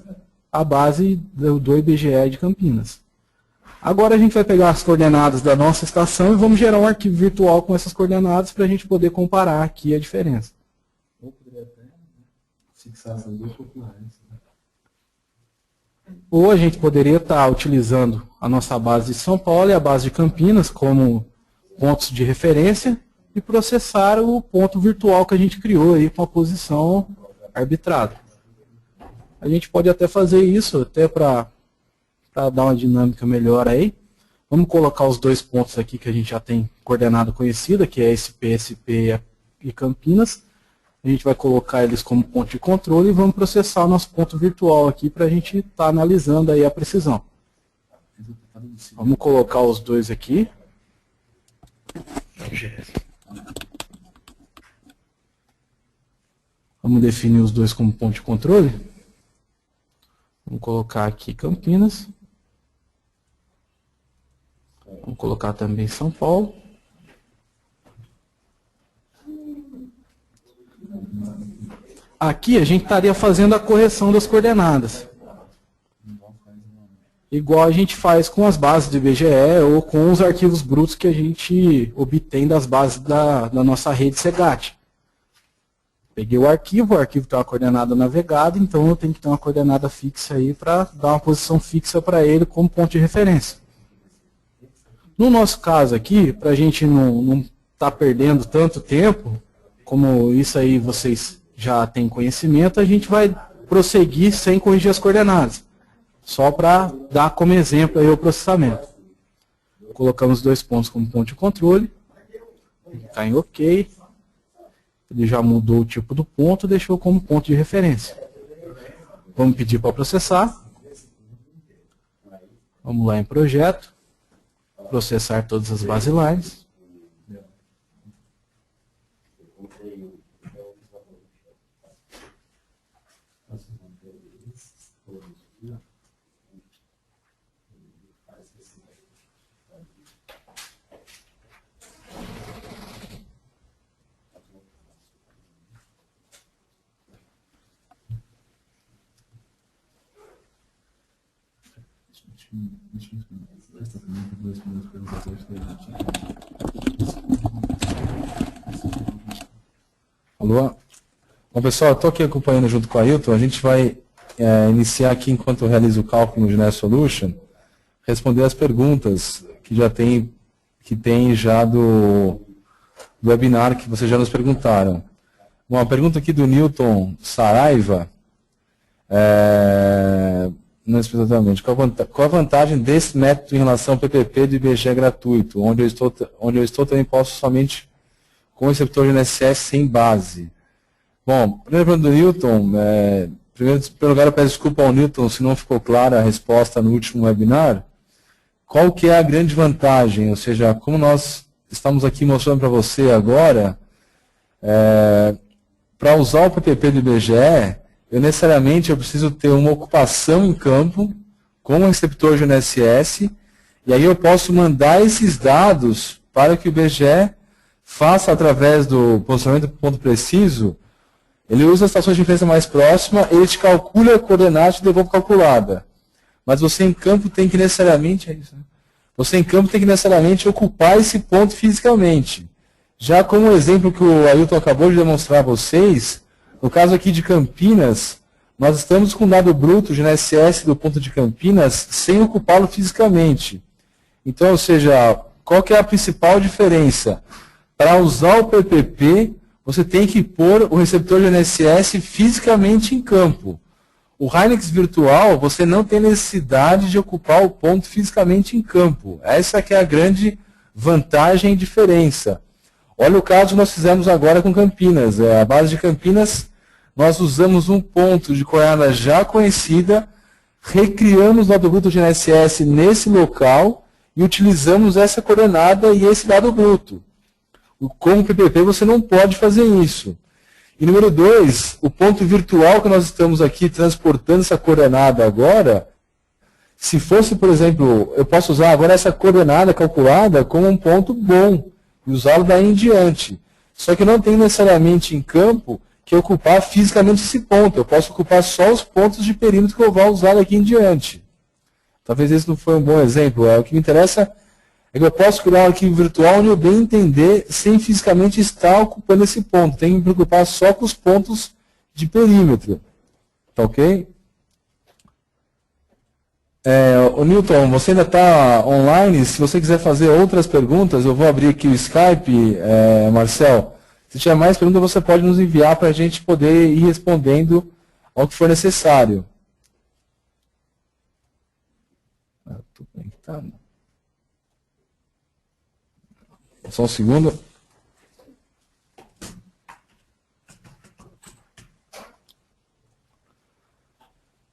a base do IBGE de Campinas. Agora a gente vai pegar as coordenadas da nossa estação e vamos gerar um arquivo virtual com essas coordenadas para a gente poder comparar aqui a diferença. Fixar essas duas populações. Ou a gente poderia estar utilizando a nossa base de São Paulo e a base de Campinas como pontos de referência e processar o ponto virtual que a gente criou aí com a posição arbitrada. A gente pode até fazer isso, até para dar uma dinâmica melhor aí. Vamos colocar os dois pontos aqui que a gente já tem coordenada conhecida, que é SP, SP e Campinas. A gente vai colocar eles como ponto de controle e vamos processar o nosso ponto virtual aqui para a gente estar analisando aí a precisão. Vamos colocar os dois aqui. Vamos definir os dois como ponto de controle. Vamos colocar aqui Campinas. Vamos colocar também São Paulo. Aqui a gente estaria fazendo a correção das coordenadas. Igual a gente faz com as bases do IBGE ou com os arquivos brutos que a gente obtém das bases da nossa rede SEGAT. Peguei o arquivo tem uma coordenada navegada, então eu tenho que ter uma coordenada fixa aí para dar uma posição fixa para ele como ponto de referência. No nosso caso aqui, para a gente não estar perdendo tanto tempo, como isso aí vocês já têm conhecimento, a gente vai prosseguir sem corrigir as coordenadas. Só para dar como exemplo aí o processamento. Colocamos dois pontos como ponto de controle. Está em OK. Ele já mudou o tipo do ponto, deixou como ponto de referência. Vamos pedir para processar. Vamos lá em projeto. Processar todas as baselines. Alô? Bom, pessoal, estou aqui acompanhando junto com a Ailton. A gente vai iniciar aqui, enquanto eu realizo o cálculo no GNS Solution, responder as perguntas que tem já do webinar que vocês já nos perguntaram. Bom, a pergunta aqui do Newton Saraiva, não especificamente, qual a vantagem desse método em relação ao PPP do IBGE gratuito, onde eu estou também posso somente com o receptor de GNSS sem base? Bom, primeira pergunta do Newton, primeiro lugar eu peço desculpa ao Newton se não ficou clara a resposta no último webinar. Qual que é a grande vantagem? Ou seja, como nós estamos aqui mostrando para você agora, para usar o PPP do IBGE, eu preciso ter uma ocupação em campo com o receptor GNSS, e aí eu posso mandar esses dados para que o IBGE faça através do posicionamento do ponto preciso. Ele usa as estações de referência mais próximas, ele te calcula a coordenada e te devolve calculada. Mas você em campo tem que necessariamente, você em campo tem que necessariamente ocupar esse ponto fisicamente. Já como o exemplo que o Ailton acabou de demonstrar a vocês, no caso aqui de Campinas, nós estamos com dado bruto GNSS do ponto de Campinas sem ocupá-lo fisicamente. Então, ou seja, qual que é a principal diferença? Para usar o PPP, você tem que pôr o receptor GNSS fisicamente em campo. O Hynix virtual, você não tem necessidade de ocupar o ponto fisicamente em campo. Essa que é a grande vantagem e diferença. Olha o caso que nós fizemos agora com Campinas. A base de Campinas, nós usamos um ponto de coordenada já conhecida, recriamos o dado bruto GNSS nesse local e utilizamos essa coordenada e esse dado bruto. Com o PPP você não pode fazer isso. E número 2, o ponto virtual que nós estamos aqui transportando essa coordenada agora, se fosse, por exemplo, eu posso usar agora essa coordenada calculada como um ponto bom e usá-lo daí em diante. Só que não tem necessariamente em campo que ocupar fisicamente esse ponto. Eu posso ocupar só os pontos de perímetro que eu vou usar daqui em diante. Talvez esse não foi um bom exemplo. O que me interessa é que eu posso criar um arquivo virtual onde eu bem entender sem fisicamente estar ocupando esse ponto. Tenho que me preocupar só com os pontos de perímetro. Tá ok? O Newton, você ainda está online? Se você quiser fazer outras perguntas, eu vou abrir aqui o Skype, Marcel. Se tiver mais perguntas, você pode nos enviar para a gente poder ir respondendo ao que for necessário. Estou conectado. Só um segundo.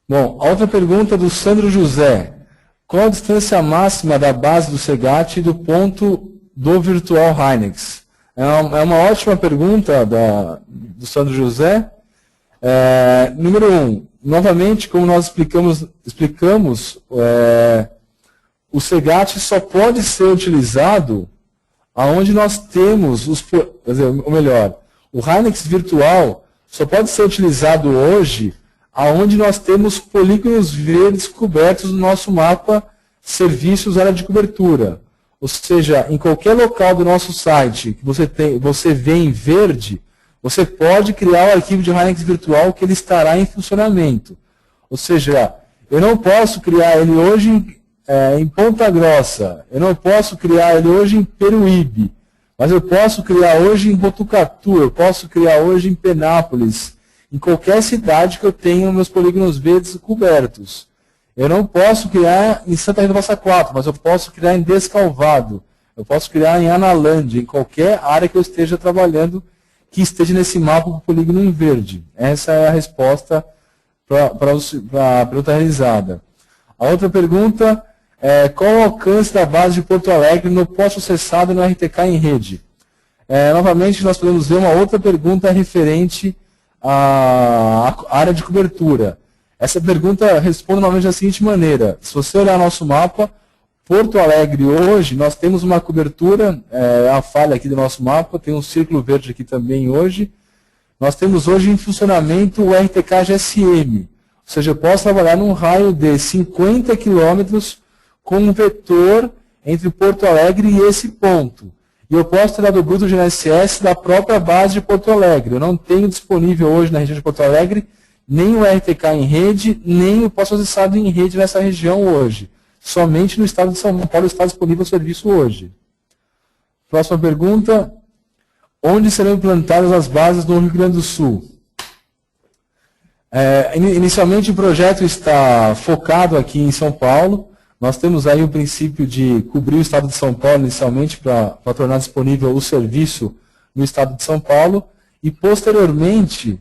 Bom, a outra pergunta do Sandro José. Qual a distância máxima da base do Segate e do ponto do Virtual Hynix? É uma ótima pergunta do Sandro José. Número 1, novamente, como nós explicamos, o Segate só pode ser utilizado aonde nós temos, ou melhor, o Hynix virtual só pode ser utilizado hoje aonde nós temos polígonos verdes cobertos no nosso mapa serviços área de cobertura. Ou seja, em qualquer local do nosso site que você vê em verde, você pode criar o arquivo de Hynix virtual que ele estará em funcionamento. Ou seja, eu não posso criar ele hoje em Ponta Grossa, eu não posso criar ele hoje em Peruíbe, mas eu posso criar hoje em Botucatu, eu posso criar hoje em Penápolis, em qualquer cidade que eu tenha meus polígonos verdes cobertos. Eu não posso criar em Santa Rita do Passa Quatro, mas eu posso criar em Descalvado, eu posso criar em Analândia, em qualquer área que eu esteja trabalhando que esteja nesse mapa com polígono em verde. Essa é a resposta para a pergunta realizada. A outra pergunta é qual o alcance da base de Porto Alegre no pós-processado no RTK em rede? Novamente, nós podemos ver uma outra pergunta referente à área de cobertura. Essa pergunta responde normalmente da seguinte maneira. Se você olhar nosso mapa, Porto Alegre hoje, nós temos uma cobertura, a falha aqui do nosso mapa, tem um círculo verde aqui também hoje. Nós temos hoje em funcionamento o RTK GSM, ou seja, eu posso trabalhar num raio de 50 quilômetros com um vetor entre Porto Alegre e esse ponto. E eu posso tirar do bruto GNSS da própria base de Porto Alegre. Eu não tenho disponível hoje na região de Porto Alegre nem o RTK em rede, nem o pós-processado em rede nessa região hoje. Somente no estado de São Paulo está disponível o serviço hoje. Próxima pergunta. Onde serão implantadas as bases no Rio Grande do Sul? Inicialmente o projeto está focado aqui em São Paulo. Nós temos aí o princípio de cobrir o estado de São Paulo inicialmente para tornar disponível o serviço no estado de São Paulo e posteriormente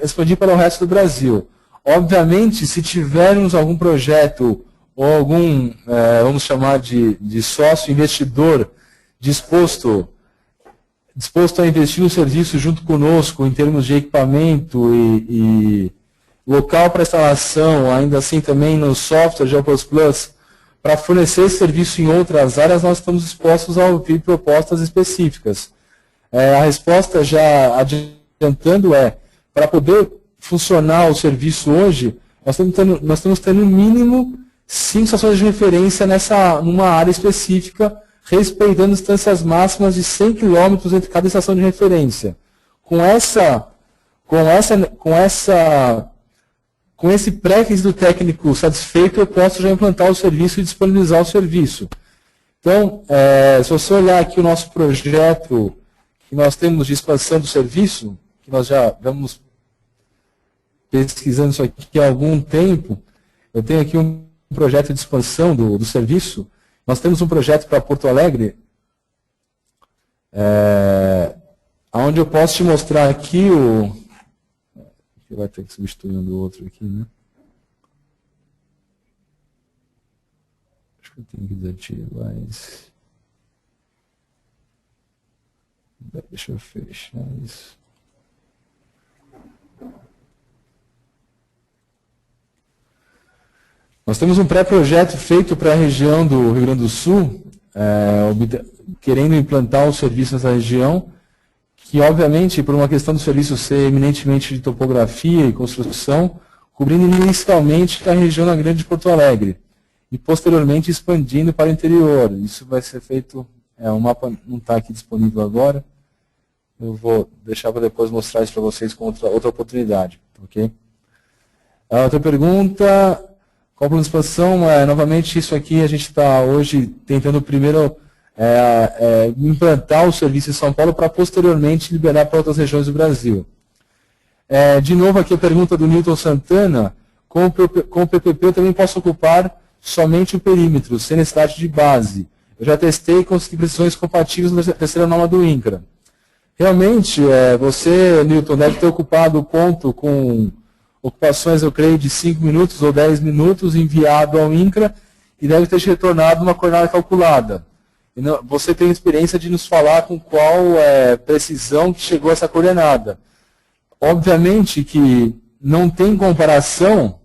expandir para o resto do Brasil. Obviamente, se tivermos algum projeto ou algum, vamos chamar de sócio investidor disposto a investir no serviço junto conosco em termos de equipamento e local para instalação, ainda assim também no software GeoPlus Plus, para fornecer esse serviço em outras áreas, nós estamos dispostos a ouvir propostas específicas. A resposta já adiantando para poder funcionar o serviço hoje, nós estamos tendo no mínimo 5 estações de referência numa área específica, respeitando distâncias máximas de 100 km entre cada estação de referência. Com esse pré-requisito técnico satisfeito, eu posso já implantar o serviço e disponibilizar o serviço. Então, se você olhar aqui o nosso projeto que nós temos de expansão do serviço, que nós já vamos pesquisando isso aqui há algum tempo, eu tenho aqui um projeto de expansão do serviço. Nós temos um projeto para Porto Alegre, onde eu posso te mostrar aqui que vai ter que substituir um do outro aqui, né? Acho que eu tenho que desativar isso. Deixa eu fechar isso. Nós temos um pré-projeto feito para a região do Rio Grande do Sul, querendo implantar o serviço nessa região, que obviamente, por uma questão do serviço ser eminentemente de topografia e construção, cobrindo inicialmente a região da Grande Porto Alegre, e posteriormente expandindo para o interior. Isso vai ser feito, o mapa não está aqui disponível agora, eu vou deixar para depois mostrar isso para vocês com outra oportunidade. Ok? A outra pergunta, qual a plano de expansão? Novamente, isso aqui a gente está hoje tentando primeiro implantar o serviço em São Paulo para posteriormente liberar para outras regiões do Brasil. De novo aqui a pergunta do Newton Santana, com o PPP eu também posso ocupar somente o perímetro, sem necessidade de base. Eu já testei e consegui precisões compatíveis na terceira norma do INCRA. Realmente, você, Newton, deve ter ocupado o ponto com ocupações, eu creio, de 5 minutos ou 10 minutos, enviado ao INCRA, e deve ter te retornado uma coordenada calculada. Você tem experiência de nos falar com qual precisão que chegou essa coordenada. Obviamente que não tem comparação,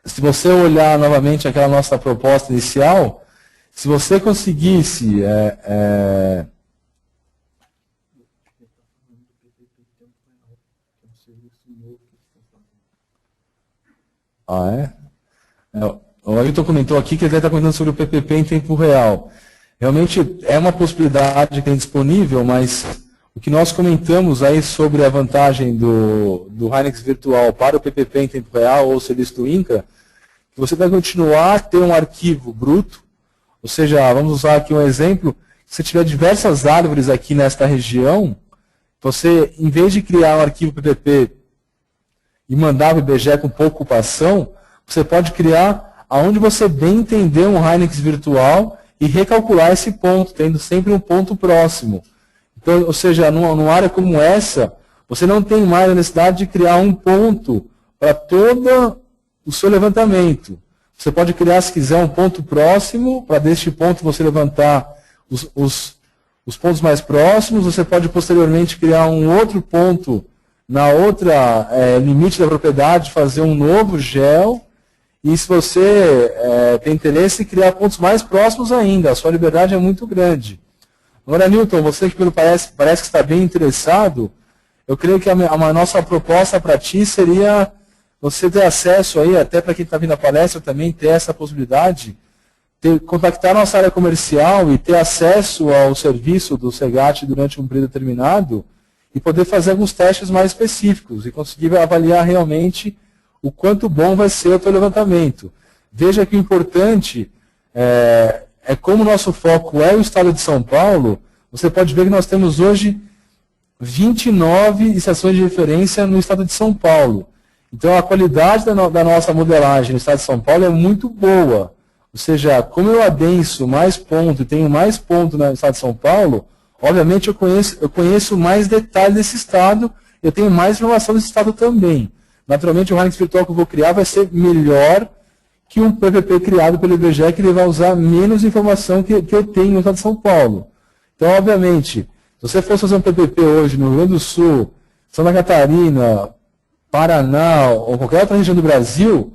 se você olhar novamente aquela nossa proposta inicial, se você conseguisse o Ailton comentou aqui que ele deve estar comentando sobre o PPP em tempo real. Realmente é uma possibilidade que tem disponível, mas o que nós comentamos aí sobre a vantagem do Hynix virtual para o PPP em tempo real ou o serviço do INCRA, que você vai continuar a ter um arquivo bruto, ou seja, vamos usar aqui um exemplo, se tiver diversas árvores aqui nesta região, você, em vez de criar um arquivo PPP e mandar o IBGE com pouca ocupação, você pode criar aonde você bem entender um Hynix virtual e recalcular esse ponto, tendo sempre um ponto próximo. Então, ou seja, numa área como essa, você não tem mais a necessidade de criar um ponto para todo o seu levantamento. Você pode criar, se quiser, um ponto próximo, para deste ponto você levantar os pontos mais próximos. Você pode, posteriormente, criar um outro ponto na outra limite da propriedade, fazer um novo gel. E se você tem interesse, criar pontos mais próximos ainda. A sua liberdade é muito grande. Agora, Newton, você que pelo parece que está bem interessado, eu creio que a nossa proposta para ti seria você ter acesso aí, até para quem está vindo à palestra também, ter essa possibilidade, contactar a nossa área comercial e ter acesso ao serviço do SEGAT durante um período determinado e poder fazer alguns testes mais específicos e conseguir avaliar realmente o quanto bom vai ser o teu levantamento. Veja que o importante é como o nosso foco é o estado de São Paulo, você pode ver que nós temos hoje 29 estações de referência no estado de São Paulo. Então a qualidade da nossa modelagem no estado de São Paulo é muito boa. Ou seja, como eu adenso mais ponto e tenho mais ponto no estado de São Paulo, obviamente eu conheço mais detalhes desse estado, eu tenho mais informação desse estado também. Naturalmente o Hynix virtual que eu vou criar vai ser melhor que um PPP criado pelo IBGE, que ele vai usar menos informação que eu tenho no estado de São Paulo. Então, obviamente, se você fosse fazer um PPP hoje no Rio Grande do Sul, Santa Catarina, Paraná ou qualquer outra região do Brasil,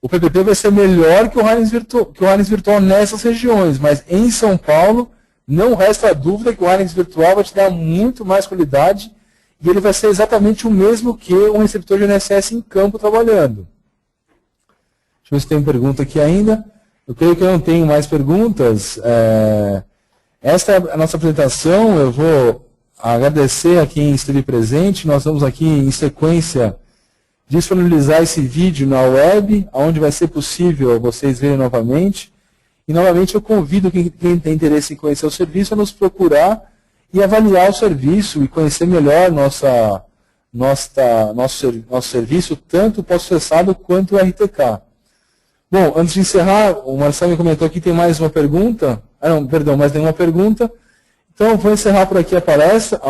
o PPP vai ser melhor que o Hynix virtual nessas regiões, mas em São Paulo não resta dúvida que o Hynix virtual vai te dar muito mais qualidade e ele vai ser exatamente o mesmo que um receptor de NSS em campo trabalhando. Deixa eu ver se tem uma pergunta aqui ainda. Eu creio que eu não tenho mais perguntas. Esta é a nossa apresentação. Eu vou agradecer a quem esteve presente. Nós vamos aqui, em sequência, disponibilizar esse vídeo na web, onde vai ser possível vocês verem novamente. E, novamente, eu convido quem tem interesse em conhecer o serviço a nos procurar e avaliar o serviço e conhecer melhor nosso serviço, tanto o pós-processado quanto o RTK. Bom, antes de encerrar, o Marcelo me comentou aqui que tem mais uma pergunta. Não, perdão, mais nenhuma pergunta. Então, eu vou encerrar por aqui a palestra.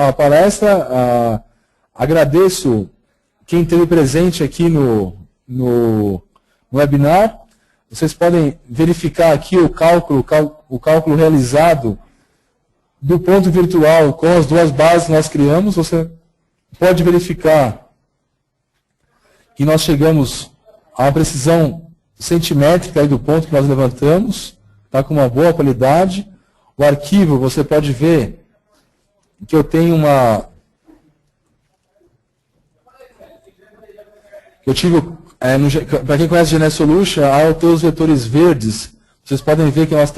Agradeço quem esteve presente aqui no webinar. Vocês podem verificar aqui o cálculo realizado do ponto virtual com as duas bases que nós criamos. Você pode verificar que nós chegamos a uma precisão centimétrica aí do ponto que nós levantamos, está com uma boa qualidade. O arquivo, você pode ver que eu tenho para quem conhece GNS Solution, há os vetores verdes. Vocês podem ver que nós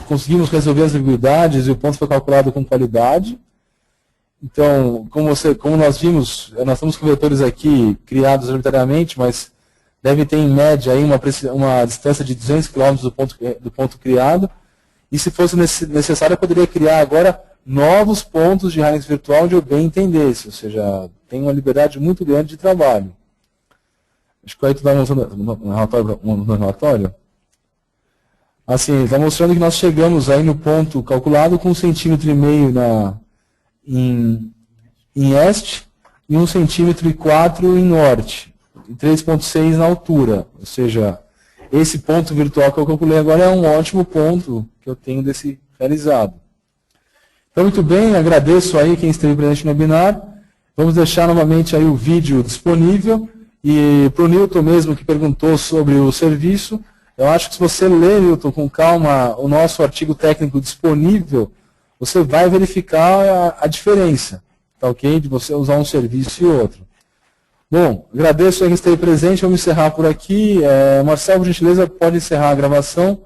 conseguimos resolver as ambiguidades e o ponto foi calculado com qualidade. Então, como nós vimos, nós temos convetores aqui criados arbitrariamente, mas deve ter em média aí uma distância de 200 km do ponto criado. E se fosse necessário, eu poderia criar agora novos pontos de Highness virtual onde eu bem entendesse, ou seja, tem uma liberdade muito grande de trabalho. Acho que aí tu vai mostrando no relatório. Assim, está mostrando que nós chegamos aí no ponto calculado com 1,5 cm em este e 1,4 cm em norte, e 3,6 na altura. Ou seja, esse ponto virtual que eu calculei agora é um ótimo ponto que eu tenho desse realizado. Então, muito bem, agradeço aí quem esteve presente no webinar. Vamos deixar novamente aí o vídeo disponível. E para o Newton mesmo, que perguntou sobre o serviço, eu acho que se você ler, Newton, com calma, o nosso artigo técnico disponível, você vai verificar a diferença, tá ok? De você usar um serviço e outro. Bom, agradeço a quem esteve presente, vamos encerrar por aqui. Marcelo, por gentileza, pode encerrar a gravação.